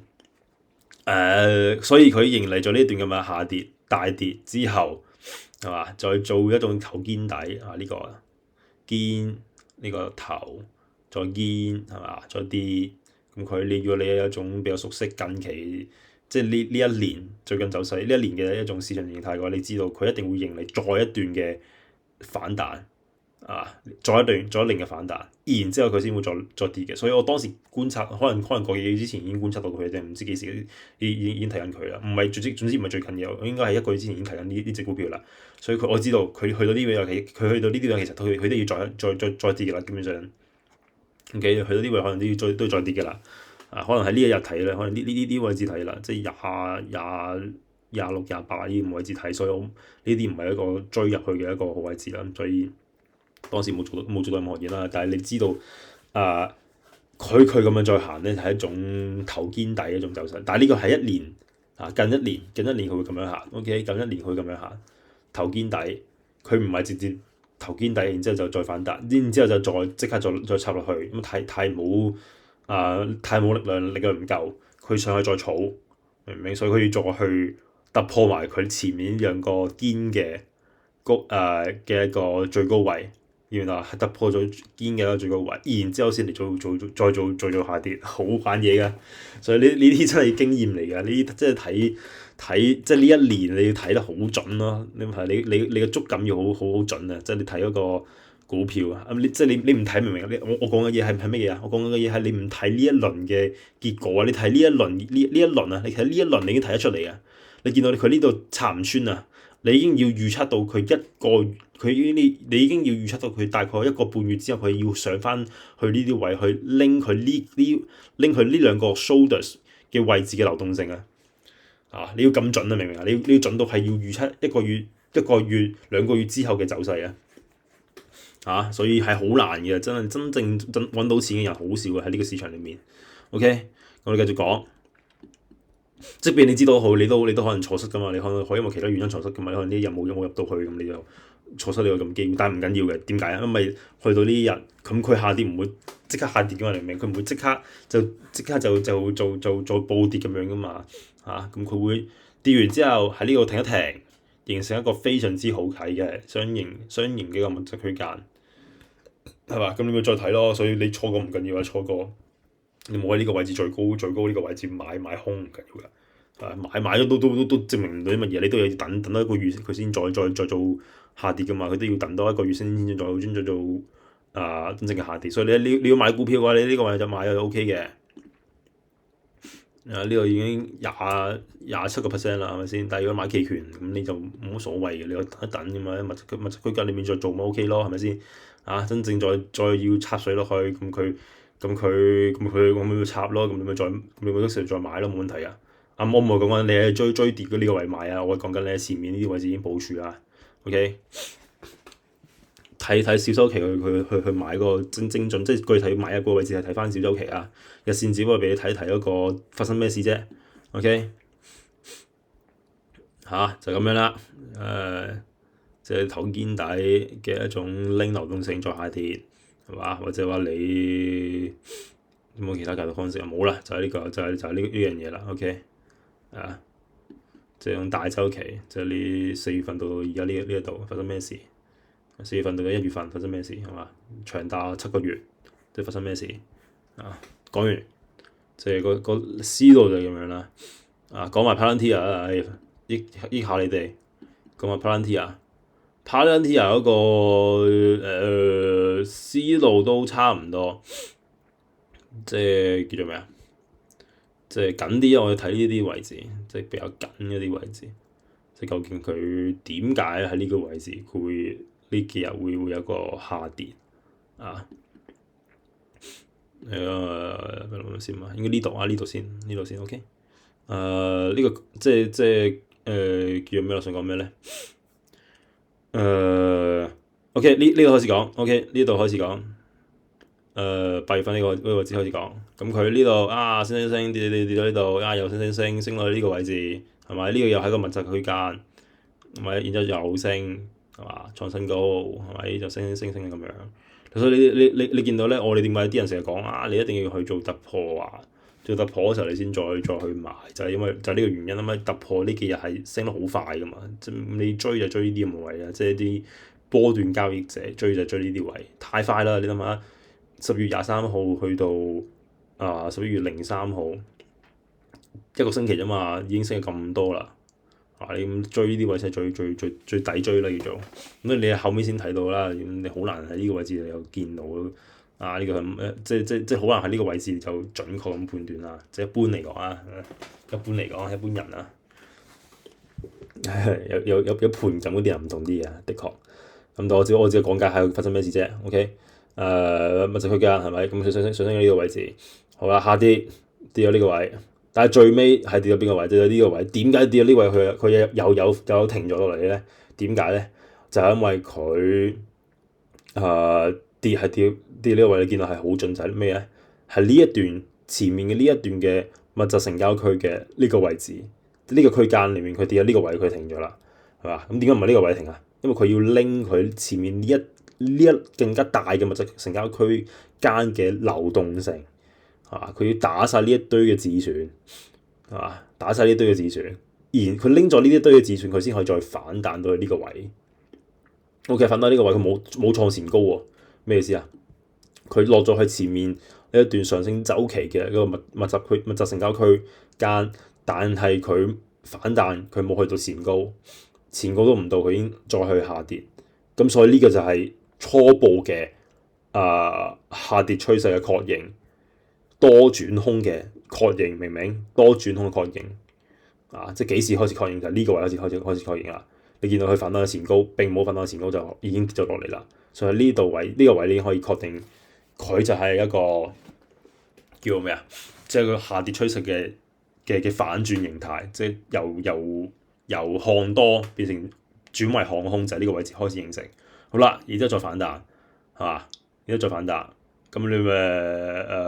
所以佢迎嚟咗呢一段咁嘅下跌大跌之後，係嘛？再做一種頭肩底呢個肩。呢個頭再堅係嘛，再跌如果你有一種比較熟悉近期即係呢一年最近走勢呢一年嘅一種市場形態嘅話，你知道佢一定會迎嚟再一段嘅反彈再一年嘅反彈，然之後佢先會再跌嘅。所以我當時觀察，可能個幾月之前已經觀察到佢啫，唔知幾時已經睇緊佢啦。唔係總之唔係最近嘅，應該係一個月之前已經睇緊呢隻股票啦。所以我知道佢去到呢位，佢去到呢啲位其實佢都要再跌嘅啦，基本上。OK，去到呢位可能都要再跌嘅啦。可能喺呢一日睇咧，可能呢啲位置睇啦，即係26、28呢啲位置睇，所以我呢啲唔係一個追入去嘅一個好位置啦。所以當時冇做到任何嘢啦。但係你知道佢咁樣再行咧，係一種頭肩底一種走勢。但係呢個係一年近一年佢會咁樣行。OK， 近一年佢會咁樣行頭肩底，佢唔係直接頭肩底，然之後就再反彈，然之後就即刻再插落去咁太冇力量唔夠，佢上去再儲，明唔明？所以佢要再去突破埋佢前面兩個堅嘅嘅一個最高位，原來係突破咗堅嘅一個最高位，然之後先嚟再做下跌，好玩嘢㗎。所以呢啲真係經驗嚟㗎，呢啲即係睇即係呢一年你要睇得好準咯。你嘅觸感要好準啊！即係你睇嗰個股票啊，即係你唔睇明唔明？我講嘅嘢係乜嘢啊？我講嘅嘢係你唔睇呢一輪嘅結果啊！你睇呢一輪啊！你睇呢一輪你已經睇得出嚟啊！你見到佢呢度插唔穿啊！你已經要預測到你已經要預測到佢大概一個半月之後佢要上翻去呢啲位去拎佢呢兩個 shoulders 嘅位置嘅流動性啊！你要咁準啊，明唔明啊？你要準到係要預測一個月、2個月之後嘅走勢啊！所以係好難嘅，真正揾到錢嘅人好少嘅喺呢個市場裏面。OK， 我哋繼續講。即便你知道好，你都可能錯失噶嘛，你可能因為其他原因錯失噶嘛，你可能呢日冇入到去，咁你就錯失你個咁機會。但係唔緊要嘅，點解啊？因為去到呢日，咁佢下跌唔會即刻下跌噶嘛，明唔明？佢唔會即刻就暴跌咁樣噶嘛。咁佢會跌完之後喺呢度停一停，形成一個非常之好睇嘅雙形嘅一個物質區間，係嘛？咁你咪再睇咯。所以你錯過唔緊要啊，錯過你冇喺呢個位置最高呢個位置買空唔緊要㗎。買咗都證明唔到啲乜嘢，你都要等多一個月佢先再做下跌㗎嘛。佢都要等多一個月先再做真正嘅下跌。所以你要買股票嘅話，你呢個位就買就 OK 嘅。呢個已經27%啦，係咪先？但係如果買期權咁你就冇乜所謂嘅，你有等一等㗎嘛。物質區間裏面再做咪 OK 咯，係咪先？真正再要插水落去，咁佢咪要插咯，咁你咪嗰時再買咯，冇問題啊！我唔係講緊你係追跌嘅呢個位買啊，我係講緊你喺前面呢啲位置已經部署啦。OK， 睇小周期去買個精準，即係具體買一個位置係睇翻小周期啊。日線只不過俾你睇嗰個發生咩事啫。OK， 就咁樣啦。即係頭肩底嘅一種拎流動性再下跌。係嘛？或者話你有冇其他解讀方式啊？冇啦，就係呢個，就係呢樣嘢啦。OK，即係用大周期，即係你4月份到而家呢一度發生咩事？4月份到1月份發生咩事？係嘛？長達7個月，即係發生咩事？講完，即係個思路就係咁樣啦。講埋 Palantir 益下你哋，講埋 Palantir 嗰個思路都差唔多，即係叫做咩啊？即係緊啲，我哋睇呢啲位置，即係比較緊嗰啲位置。即係究竟佢點解喺呢個位置佢會呢幾日會有個下跌啊？諗先嘛，應該呢度先 OK。呢個即係叫咩？我想講咩咧？OK，呢度開始講。OK， 呢度開始講。8月份呢個位置開始講。咁佢呢度升跌到呢度，又升到呢個位置，係咪？呢個又係個密集區間，係咪？然之後又升，係嘛？創新高，係咪？就升咁樣。所以你見到咧，我哋點解啲人成日講你一定要去做突破啊？做突破嘅時候，你先再去買，就係因為就係呢個原因啊嘛。突破呢幾日係升得好快噶嘛，即係你追就追呢啲咁嘅位啊，即係啲波段交易者追就追呢啲位，太快啦！你諗下，10月23號去到11月03號，一個星期啫嘛，已經升咗咁多啦。你咁追呢啲位先係最抵追啦，叫做咁你後面先睇到啦，你好難喺呢個位置又見到呢個係即係好難喺呢個位置就準確咁判斷啦。即係一般嚟講啊，一般人啊，有盤感嗰啲人唔同啲嘅，的確。咁我只係講解下發生咩事啫。OK，物質區間係咪咁上升到呢個位置？好啦，下跌到呢個位。但係最尾係跌到邊個位？跌到呢個位。點解跌到呢個位？佢又有停咗落嚟咧？點解咧？就係因為佢跌呢個位，你見到係好準，就係咩咧？係呢一段前面嘅呢一段嘅密集成交區嘅呢個位置，呢個區間裡面佢跌到呢個位，佢停咗啦，係嘛？咁點解唔係呢個位停啊？因為佢要拎佢前面呢一更加大嘅密集成交區間嘅流動性。佢要打晒呢一堆嘅止損，打晒呢堆嘅止損，然佢拎咗呢一堆嘅止損，佢先可以再反彈到去呢個位。OK， 反彈呢個位佢冇創前高喎，咩意思啊？佢落咗去前面呢一段上升週期嘅一個密集成交區間，但係佢反彈佢冇去到前高都唔到，佢已經再去下跌。咁所以呢個就係初步嘅下跌趨勢嘅確認。多轉空嘅確認，明唔明？多轉空嘅確認，即係幾時開始確認？就係呢個位開始確認啦。你見到佢反彈到前高，並冇反彈到前高就已經跌咗落嚟啦。所以呢個位你已經可以確定佢就係一個叫咩啊？即係個下跌趨勢嘅反轉形態，即係由看多變成轉為看空，就係呢個位置開始形成。好啦，然之後再反彈，係嘛？然之後再反彈。咁你咪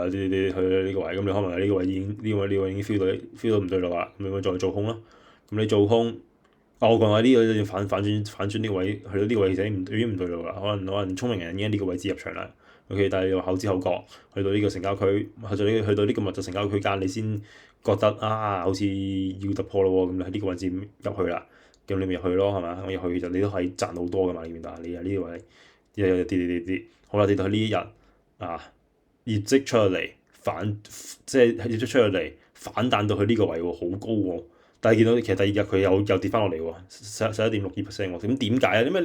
去到呢個位，咁你可能喺呢個位已經呢個位已經 feel 到唔對路啦，咁你咪再做空咯。咁你做空，我講話呢個反轉呢個位，去到呢個位已經唔對路啦。可能聰明人已經喺呢個位置入場啦。OK， 但係你話後知後覺，去到呢個成交區，去到呢個密集成交區間，你先覺得好似要突破咯喎，咁你喺呢個位置入去啦，咁你咪入去咯，係嘛？咁入去就你都可以賺好多噶嘛，你明白？你喺呢個位日跌，好啦，跌到呢一日。業績出嚟即係業績出嚟反彈到去呢個位喎，好高喎。但係見到其實第二日佢又跌翻落嚟喎，11.62%喎。咁點解啊？因為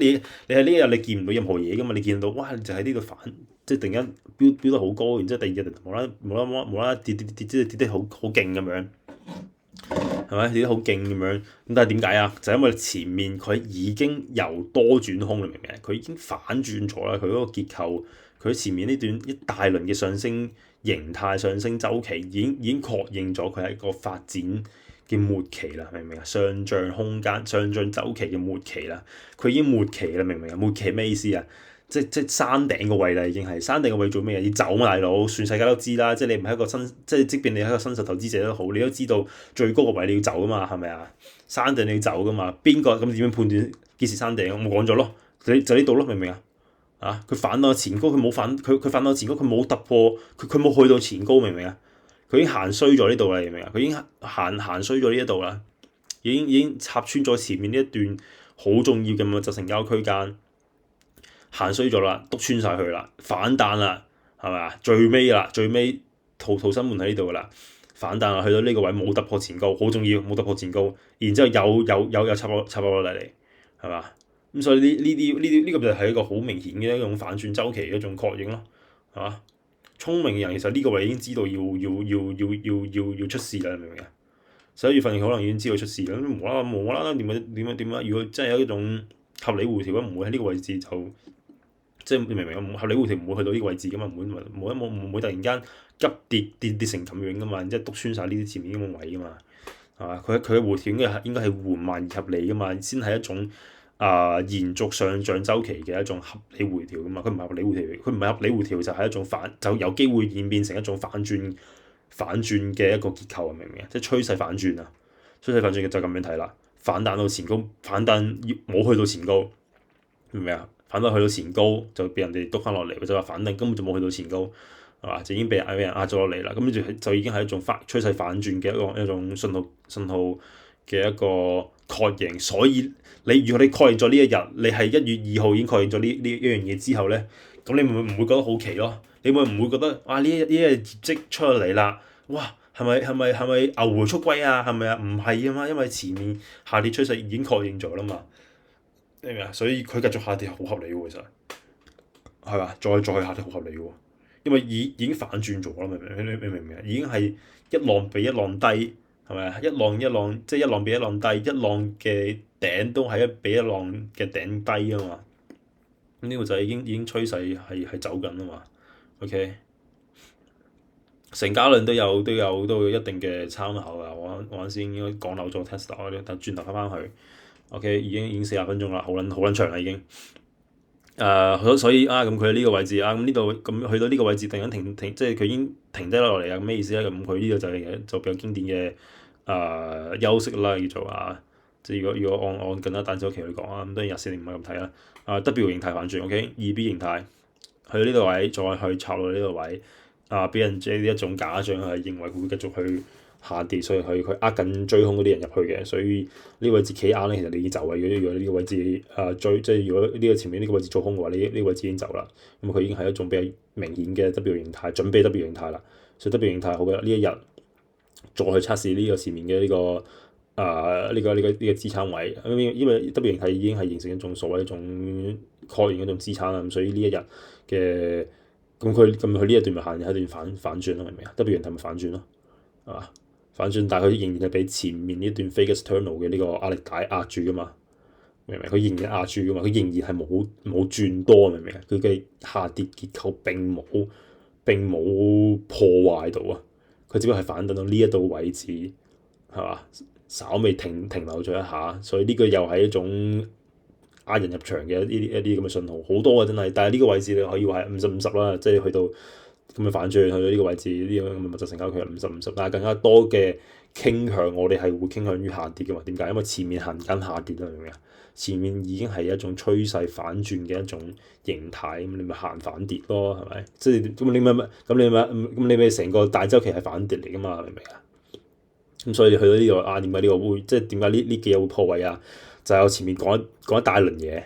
你喺呢一日你見唔到任何嘢噶嘛，你見到哇就喺呢度反，即係突然間飆得好高，然之後第二日無啦啦跌得好勁咁樣，係咪跌得好勁咁樣？咁但係點解啊？就係因為前面佢已經由多轉空，你明唔明？佢已經反轉咗啦，佢嗰個結構。佢前面呢段一大輪嘅上升形態、上升週期已經確認咗佢係一個發展嘅末期啦，明唔明啊？上漲空間、上漲週期嘅末期啦，佢已經末期啦，明唔明啊？末期咩意思啊？即山頂個位啦，已經係山頂個位做咩啊？要走嘛，大佬，全世界都知啦。即係你唔係一個即便你係一個新手投資者都好，你都知道最高個位你要走噶嘛，係咪啊？山頂你要走噶嘛？邊個咁點樣判斷幾時山頂？我冇講咗咯，就呢度咯，明唔明啊？佢反到前高，佢反到前高，佢冇突破，佢冇去到前高，明唔明啊？佢已經行衰咗呢度啦，明唔明啊？佢已經行衰咗呢一度啦，已經插穿咗前面呢一段好重要嘅密集成交區間，行衰咗啦，篤穿晒佢啦，反彈啦，係咪啊？最尾逃生門喺呢度噶啦，反彈啦，去到呢個位冇突破前高，好重要，冇突破前高，然之後有插落嚟，係嘛？咁所以呢個就係一個好明顯嘅一種反轉週期嘅一種確認咯，係嘛？聰明嘅人其實呢個位已經知道要出事啦，明唔明啊？11月份可能已經知道出事啦，無啦啦點啊？如果真係有一種合理回調咧，唔會喺呢個位置就即係你明唔明啊？合理回調唔會去到呢個位置噶嘛，唔會突然間急跌成咁樣噶嘛，然之後篤穿晒呢啲前面咁嘅位噶嘛，係嘛？佢嘅回調應該係緩慢而合理噶嘛，先係一種。延續上漲週期嘅一種合理回調噶嘛，佢唔係合理回調，佢唔係合理回調就係一種就有機會演變成一種反轉嘅一個結構啊，明唔明啊？即係趨勢反轉啊，趨勢反轉就咁樣睇啦。反彈到前高，反彈冇去到前高，明唔明啊？反彈去到前高就俾人哋篤翻落嚟，或者話反彈根本就冇去到前高，係嘛？就已經俾人壓咗落嚟啦。咁就已經係一種趨勢反轉嘅一種信號嘅一個確認，所以如果你確認咗呢一日，你係1月2號已經確認咗呢一樣嘢之後咧，咁你唔會覺得好奇咯？你會唔會覺得哇呢一業績出嚟啦？哇係咪牛回速歸啊？係咪啊？唔係啊嘛，因為前面下跌趨勢已經確認咗啦嘛，明唔明啊？所以佢繼續下跌好合理喎，其實係嘛？再下跌好合理喎，因為已經反轉咗啦，明唔明啊？已經係一浪比一浪低，係咪啊？一浪即係一浪比一浪低，一浪嘅頂都係比一浪嘅頂低啊嘛。咁呢個就係已經趨勢係走緊啊嘛。OK。成交量都有一定嘅參考㗎，我啱先應該講漏咗 Tesla，但轉頭翻去，OK 已經40分鐘啦，好撚長啦已經。所以咁佢喺呢個位置咁呢度咁去到呢個位置突然間停，即係佢已經停低落嚟啊！咩意思咧？咁佢呢個就比較經典嘅休息啦，叫做即係如果按更加單周期去講咁當然日線唔係咁睇啦。W 形態反轉 OK，2B 形態去到呢個位，再去插落呢個位。俾人借呢一種假象係認為佢會繼續去下跌，所以佢呃緊追空嗰啲人入去嘅，所以呢個位置企硬咧，其實你已經走啦。如果呢個位置追，即係如果呢個前面呢個位置做空嘅話，呢個位置已經走啦。咁佢已經係一種比較明顯嘅 W 形態，準備 W 形態啦。所以 W 形態好嘅呢一日再去測試呢個前面嘅呢個支撐位，因為 W 形態已經係形成一種所謂一種確認一種支撐啦。咁所以呢一日嘅佢呢一段咪行一段反轉咯，明唔明啊？W 形態咪反轉咯，係嘛？反轉，但係佢仍然係俾前面呢段 fake external 嘅呢個壓力帶壓住噶嘛，明唔明？佢仍然壓住噶嘛，佢仍然係冇轉多，明唔明啊？佢嘅下跌結構並冇破壞到啊，佢只不過係反彈到呢一度位置，係嘛？稍微停留咗一下，所以呢個又係一種壓人入場嘅一啲咁嘅信號，好多啊真係。但係呢個位置你可以話係50-50啦，即係去到咁嘅反轉，去到呢個位置呢個咁嘅密集成交區係50-50，但係更加多嘅傾向，我哋係會傾向於下跌嘅嘛？點解？因為前面行緊下跌啦，明唔明啊？前面已經係一種趨勢反轉嘅一種形態，咁你咪行反跌咯，係咪？即係咁你咪成個大周期係反跌嚟噶嘛？明唔明啊？咁所以去到呢度點解呢個會即係點解呢幾日會破位啊？就係我前面講一大輪嘢，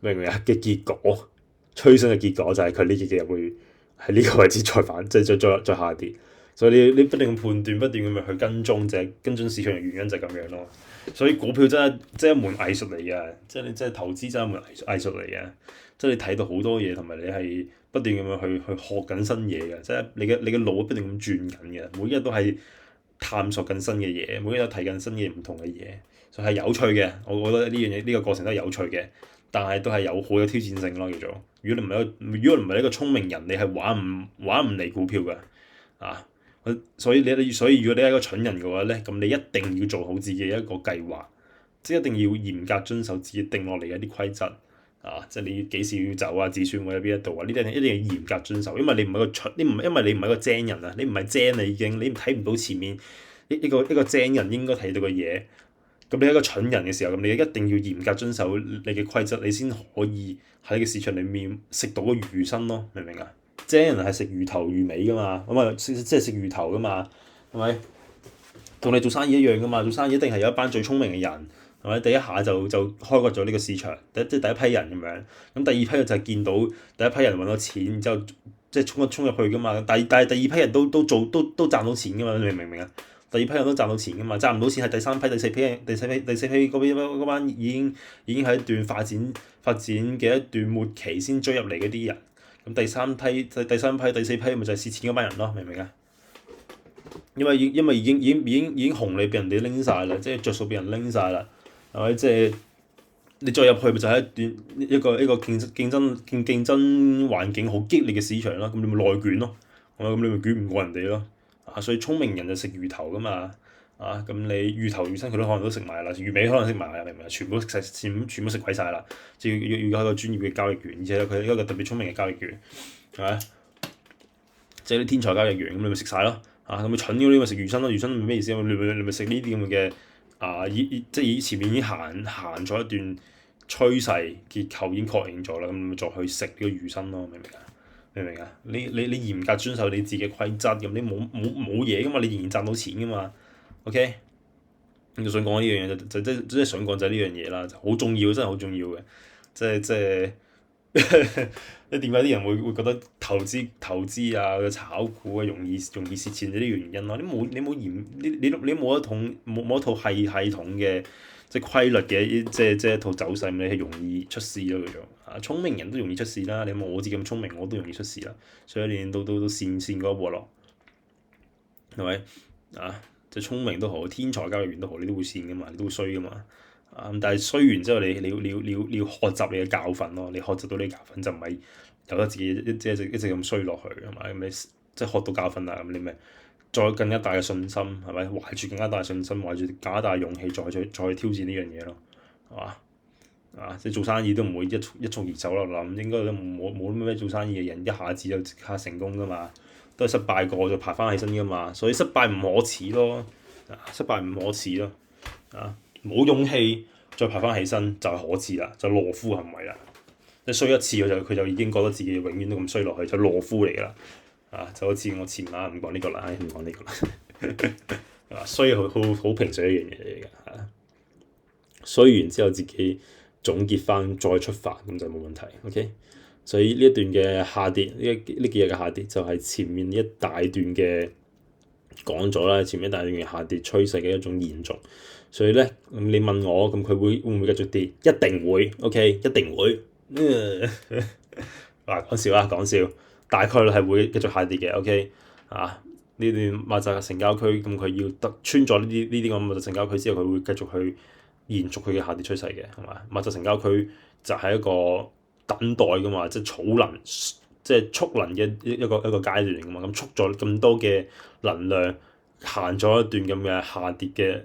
明唔明啊？嘅結果，催生嘅結果就係佢呢幾日會喺呢個位置再反，即係再下跌。所以你不斷判斷，不斷咁去跟蹤，就係跟蹤市場嘅原因就係咁樣咯。所以股票真係一門藝術嚟嘅，即係投資真係一門藝術嚟嘅。即係你睇到好多嘢，同埋你係不斷咁樣去學緊新嘢嘅，即係你嘅腦不斷咁轉緊嘅，每一日都係探索緊新嘅嘢，每一日都睇緊新嘅唔同嘅嘢。就係有趣嘅，我覺得呢樣嘢呢個過程都係有趣嘅，但係都係有好有挑戰性咯，叫做。如果你唔係一個聰明人，你係玩唔嚟股票嘅啊。所以如果你係一個蠢人嘅話咧，咁你一定要做好自己一個計劃，即係一定要嚴格遵守自己定落嚟嘅啲規則啊。即係你幾時要走啊？止損位喺邊一度啊？呢啲一定要嚴格遵守，因為你唔係個蠢，因為你唔係個精人啊，你唔係精啊已經，你睇唔到前面一個精人應該睇到嘅嘢。咁你係一個蠢人嘅時候，咁你一定要嚴格遵守你嘅規則，你先可以喺個市場裡面食到個魚身咯，明唔明啊？精人係食魚頭魚尾噶嘛，咁啊即係食魚頭噶嘛，係咪？同你做生意一樣噶嘛，做生意一定係有一班最聰明嘅人，係咪？第一下就開掘咗呢個市場，即係第一批人咁樣，咁第二批就係見到第一批人揾到錢，然之後即係衝入去噶嘛，但係第二批人都賺到錢噶嘛，你明唔明啊？第二批人都賺到錢㗎嘛，賺唔到錢係第三批、第四批嗰班已經係一段發展嘅一段末期先追入嚟嗰啲人。咁第三批、第四批咪就係蝕錢嗰班人咯，明唔明啊？因為已經紅利俾人哋拎晒啦，即係着數俾人拎晒啦，係咪？即係你再入去咪就係一個競爭環境好激烈嘅市場啦，咁你咪內卷咯，咁你咪捲唔過人哋咯。所以聰明人就食魚頭噶嘛，咁你魚頭魚身佢都可能都食埋啦，魚尾可能食埋啦，明唔明啊？全部食鬼晒啦，即係要一個專業嘅交易員，而且佢係一個特別聰明嘅交易員，係咪？即係啲天才交易員，咁你咪食晒咯，咁咪蠢嗰啲咪食魚身咯，魚身咩意思？你咪食呢啲咁嘅即係前面已經行咗一段趨勢結構已經確認咗啦，咁咪再去食呢個魚身咯，明唔明啊？明唔明啊？你嚴格遵守你自己嘅規則，咁你冇嘢噶嘛，你仍然賺到錢噶嘛 ，OK？ 我想講呢樣嘢即係想講就係呢樣嘢啦，好重要，真係好重要嘅，即係你點解啲人會覺得投資啊、炒股啊容易蝕錢呢啲原因咯？你冇一套系統嘅即係規律嘅即係一套走勢，你係容易出事咯叫做啊！聰明人都容易出事啦，你冇我自己咁聰明，我都容易出事啦。所以你都跣嗰一鑊咯，係咪啊？即係聰明都好，天才交易員都好，你都會跣噶嘛，你都會衰噶嘛。但係衰完之後，你要學習你嘅教訓咯。你學習到你嘅教訓就唔係由得自己一直咁衰落去係咪？咁你即係學到教訓啦，咁你咪再更加大嘅信心係咪？懷住更加大嘅信心，懷住更加大嘅勇氣再去挑戰呢樣嘢咯，係嘛？即係做生意都唔會一蹴而就咯。諗應該都冇咩做生意嘅人一下子就即刻成功噶嘛，都係失敗過就爬翻起身噶嘛。所以失敗唔可恥咯，失敗唔可恥咯，冇勇氣再爬翻起身就係可恥啦，就懦夫行為啦。即衰一次佢就已經覺得自己永遠都咁衰落去，就懦夫嚟噶啦。就好似我前晚唔講呢個啦，唔講呢個啦。衰好平常一樣嘢嚟㗎。衰完之後自己總結翻再出發咁就冇問題。OK，所以呢一段嘅下跌，呢幾日嘅下跌就係前面一大段嘅講咗啦，前面一大段嘅下跌趨勢嘅一種延續。所以咧，你問我咁佢會唔會繼續跌？一定會，OK，一定會。講笑啦，講笑，大概率係會繼續下跌嘅。OK，呢段密集嘅成交區，咁佢要得穿咗呢啲咁密集成交區之後，佢會繼續去延續佢嘅下跌趨勢嘅，係嘛？密集成交區就係一個等待噶嘛，即係儲能，即係蓄能嘅一個階段嚟噶嘛。咁蓄咗咁多嘅能量，行咗一段咁嘅下跌嘅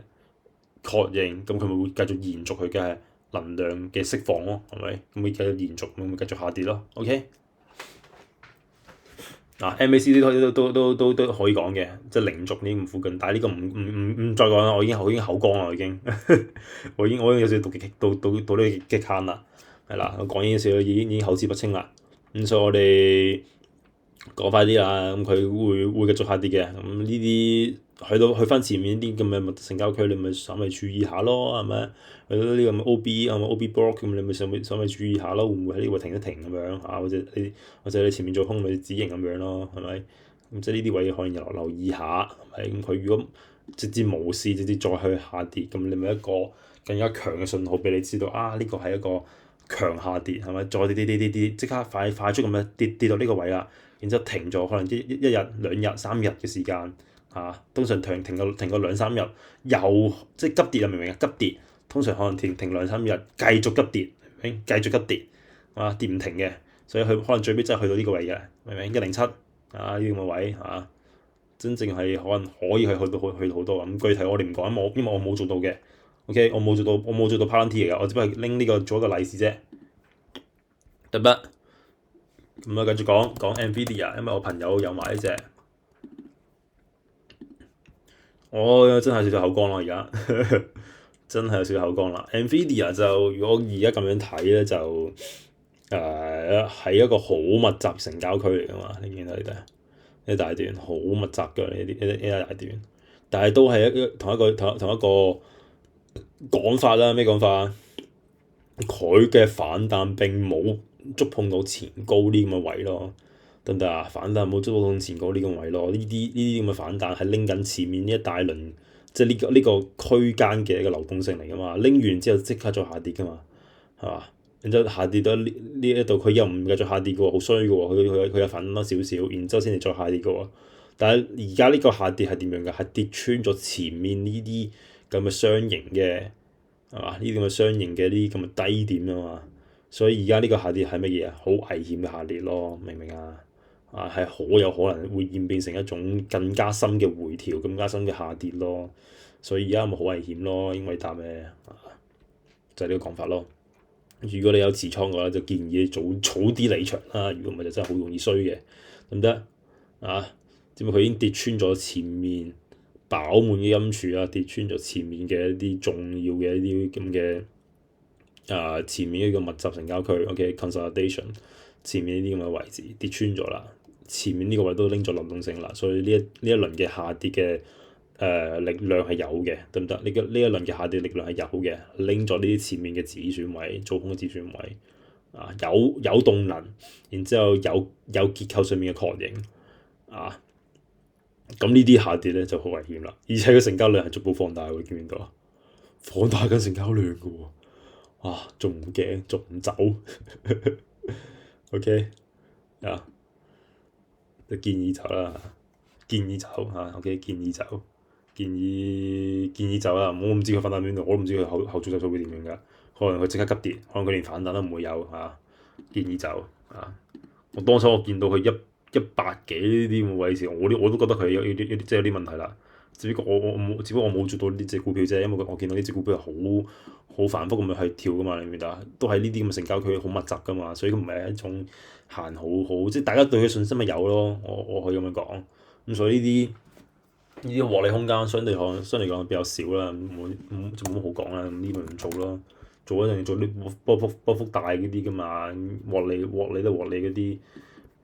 確認，咁佢咪會繼續延續佢嘅能量嘅釋放咯，係咪？咁會繼續延續，咁會繼續下跌咯。OK，MACD 都可以講嘅，即係零軸呢咁附近，但係呢個唔再講啦，我已經口乾啦，我已經我已經有少少到呢個極限啦，係啦，我講呢啲少已經口齒不清啦，咁所以我哋講快啲啦，咁佢會繼續下跌嘅，咁呢啲去翻前面啲咁嘅密集成交區，你咪稍微注意下咯，係咪？去到呢個 OB 係咪 OB block 咁，你咪稍微注意下咯，會唔會喺呢個停一停咁樣或者你前面做空咪止盈咁樣咯，係咪？咁即係呢啲位可能留意下，係咪？咁佢如果直接無視，直接再去下跌，咁你咪一個更加強嘅信號俾你知道呢個係一個強下跌，係咪？再跌，即刻快速咁樣跌到呢個位啦。然之後停咗可能一日、兩日、3日嘅時間，通常停個2、3日，又即係急跌啊！明唔明啊？急跌，通常可能停2、3日，繼續急跌，明唔明？繼續急跌，跌唔停嘅，所以佢可能最尾真係去到呢個位嘅，明唔明？107呢啲咁嘅位真正係可能可以去到好多咁。具體我哋唔講，因為我冇做到嘅。OK，我冇做到 Palantir 嚟嘅，我只不過拎呢個做一個例子啫，得唔得？咁繼續講 Nvidia，因為我朋友有買呢隻，我真係有少少口乾咯，而家真係有少少口乾啦。Nvidia 就如果而家咁樣睇咧，就係一個好密集成交區嚟噶嘛，你見到呢度呢大段好密集嘅呢一大段，但係都係同一個講法啦。咩講法？佢嘅反彈並冇觸碰到前高呢咁嘅位咯，得唔得啊？反彈冇觸碰到前高呢個位咯，呢啲咁嘅反彈係拎緊前面呢一大輪，即係呢個區間嘅一個流動性嚟噶嘛。拎完之後即刻再下跌噶嘛，係嘛？然之後下跌到呢一度，佢又唔繼續下跌嘅喎，好衰嘅喎，佢又反多少少，然之後先至再下跌嘅喎。但係而家呢個下跌係點樣嘅？係跌穿咗前面呢啲咁嘅雙形嘅。係嘛？呢啲咁嘅雙形嘅呢啲咁嘅低點啊嘛，所以而家呢個下跌係乜嘢啊？好危險嘅下跌咯，明唔明啊？係好有可能會演變成一種更加深嘅回調，更加深嘅下跌咯。所以而家咪好危險咯，因為答咩就係呢個講法咯。如果你有持倉嘅話，就建議你早啲離場啦。如果唔係就真係好容易衰嘅，得唔得啊？只不過佢已經跌穿咗前面飽滿嘅陰柱啦，跌穿咗前面嘅一啲重要嘅一啲咁嘅前面呢個密集成交區 ，consolidation 前面呢啲咁嘅位置跌穿咗啦，前面呢個位都拎咗流動性啦，所以呢一輪嘅下跌嘅力量係有嘅，得唔得？呢一輪嘅下跌力量係有嘅，拎咗呢啲前面嘅止損位，做空嘅止損位有動能，然之後有結構上面嘅確認啊。咁呢啲下跌咧就好危險啦，而且個成交量係逐步放大喎，見唔見到啊？放大緊成交量嘅喎，仲唔驚，仲唔走？OK 啊，就建議走啦，建議走嚇，OK 建議走，建議走啦。我唔知佢反彈邊度，我都唔知佢後續走數會點樣㗎。可能佢即刻急跌，可能佢連反彈都唔會有嚇。建議走啊！我當初我見到佢100幾呢啲咁嘅位置，我都覺得佢有啲即係有啲問題啦。只不過我冇做到呢隻股票啫，因為我見到呢隻股票係好反覆咁樣去跳噶嘛，你明唔明啊？都係呢啲咁嘅成交區好密集噶嘛，所以佢唔係一種行好，即係大家對佢信心咪有咯。我可以咁樣講。咁所以呢啲獲利空間相對講比較少啦，就冇乜好講啦。咁呢咪唔做咯。做一定要做啲波幅大嗰啲噶嘛，獲利嗰啲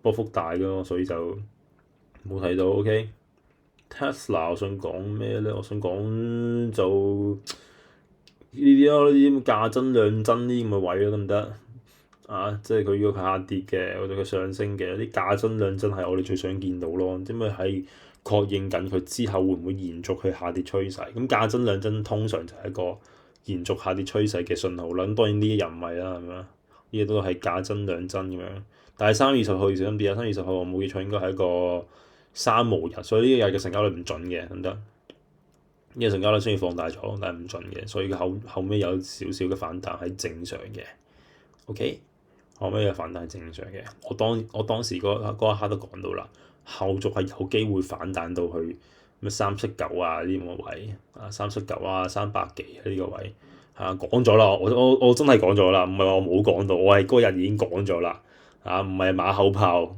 波幅大咯，所以就冇睇到。OK，Tesla 我想講咩咧？我想講就呢啲咯，呢啲價真量真呢啲咁嘅位咯，得唔得？即係佢如果佢下跌嘅，或者佢上升嘅，啲價真量真係我哋最想見到咯，因為係確認緊佢之後會唔會延續佢下跌趨勢。咁價真量真通常就係一個延續下跌趨勢嘅信號啦，咁當然呢啲又唔係啦，係咪啊？呢啲都係價真量真咁樣。但係3月20號要小心啲啊！3月20號我冇記錯應該係一個三無日，所以呢個日嘅成交率唔準嘅，得唔得？呢個成交率雖然放大咗，但係唔準嘅，所以後尾有少少嘅反彈係正常嘅。OK，後尾嘅反彈係正常嘅。我當時嗰一刻都講到啦，後續係有機會反彈到去咩379啊呢啲咁嘅位379啊300幾呢個位講咗啦，我真係講咗啦，唔係話我冇講到，我係嗰日已經講咗啦唔係馬後炮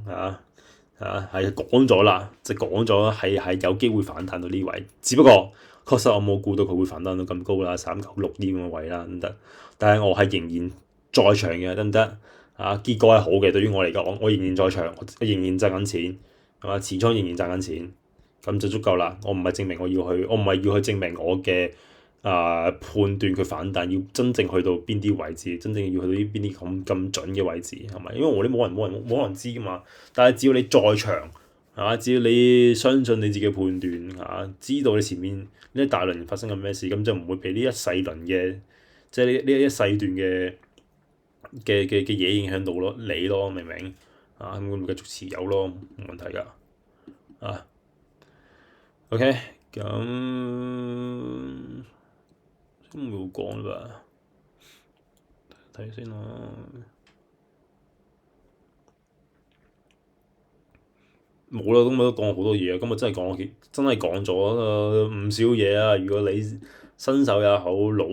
係講咗啦，即係講咗係有機會反彈到呢位，只不過確實我冇估到佢會反彈到咁高啦，396呢咁嘅位啦，得唔得？但係我係仍然在場嘅，得唔得？結果係好嘅，對於我嚟講，我仍然在場，我仍然賺緊錢，係嘛？持倉仍然賺緊錢，咁就足夠啦。我唔係證明我唔係要去證明我嘅判斷佢反彈要真正去到邊啲位置，真正要去到邊啲咁準嘅位置係咪？因為我哋冇人知噶嘛。但係只要你在場只要你相信你自己嘅判斷知道你前面呢一大輪發生緊咩事，咁就唔會俾呢一細輪嘅即係呢一細段嘅嘢影響到你咯，明唔明？咁咪繼續持有咯，冇問題㗎。OK，咁都冇講啦，睇先啦。冇啦，今日都講好多嘢啊！今日真係講咗唔少嘢啊！如果你新手也好，老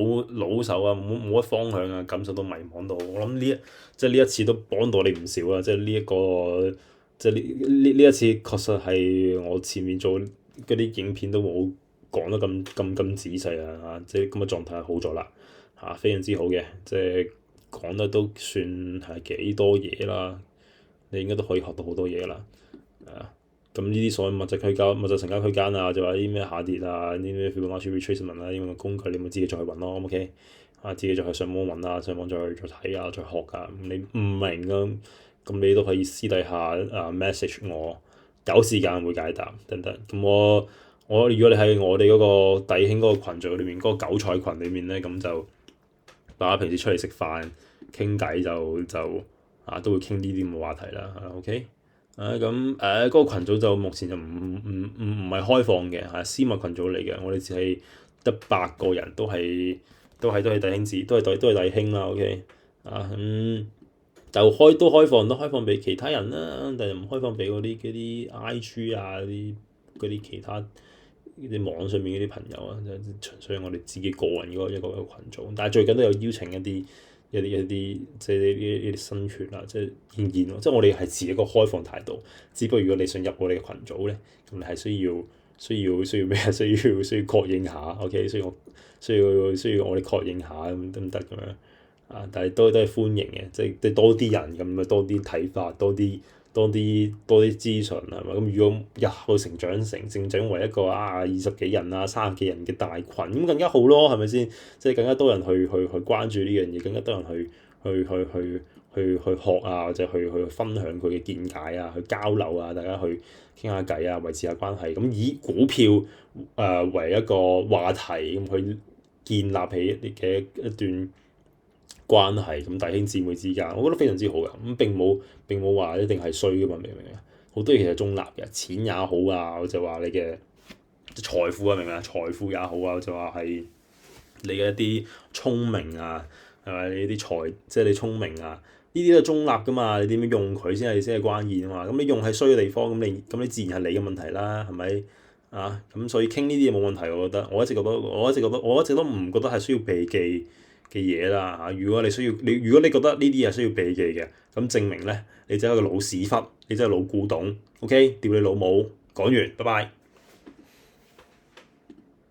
手冇乜方向啊，感受到迷茫到，我諗呢一次都幫到你唔少啊！即係呢一個，即係呢一次確實係我前面做嗰啲影片都冇講得咁仔細啊！即係咁嘅狀態好咗啦非常之好嘅，即係講得都算係幾多嘢啦，你應該都可以學到好多嘢啦。咁呢啲所謂物質成交區間就話啲咩下跌啲咩 Fibonacci retracement 呢啲咁嘅工具，你咪自己再去揾咯，OK？自己再去上網揾上網再睇再學㗎。你唔明咁你都可以私底下message 我，有時間會解答等等。咁我如果你喺我哋嗰個弟兄嗰個群組裏面，嗰個韭菜群裏面咧，咁就大家平時出嚟食飯傾偈就都會傾呢啲咁嘅話題啦，OK？嗰個群組就目前就唔係開放嘅私密群組嚟嘅，我哋只係得8個人，都係弟兄姊，都係弟兄啦，OK？就都開放俾其他人啦，但係唔開放俾嗰啲 IG 嗰啲其他啲網上面嗰啲朋友就純粹係我哋自己個人嗰一個群組，但係最近都有邀請一啲即係呢啲新血即係仍然即係我哋係持一個開放態度。只不過如果你想入我哋嘅群組咧，咁你係需要咩啊？需要確認下，OK？需要我哋確認下咁得唔得咁樣但係都係歡迎嘅，即係多啲人咁咪多啲睇法，多啲資訊係嘛？咁如果日後成長為一個20幾人30幾人嘅大群，咁更加好咯，係咪先？即係更加多人去關注呢樣嘢，更加多人去去學啊，或者去分享佢嘅見解啊，去交流啊，大家去傾下偈啊，維持下關係。咁以股票為一個話題咁去建立起嘅一段關係，咁弟兄姊妹之間，我覺得非常之好嘅。咁並冇話一定係衰噶嘛，明唔明啊？好多嘢其實中立嘅，錢也好啊，我就話你嘅財富啊，明唔明啊？財富也好啊，我就話係你嘅一啲聰明啊，係咪？你啲即係你聰明啊，呢啲都係中立噶嘛。你點樣用佢先係關鍵啊嘛。咁你用喺衰嘅地方，咁你自然係你嘅問題啦，係咪？啊，咁所以傾呢啲嘢冇問題，我覺得。我一直都唔覺得係需要避忌嘅嘢啦嚇。如果你覺得呢啲係需要避忌嘅，咁證明咧你真係一個老屎忽，你真係老古董。OK，屌你老母，講完，拜拜。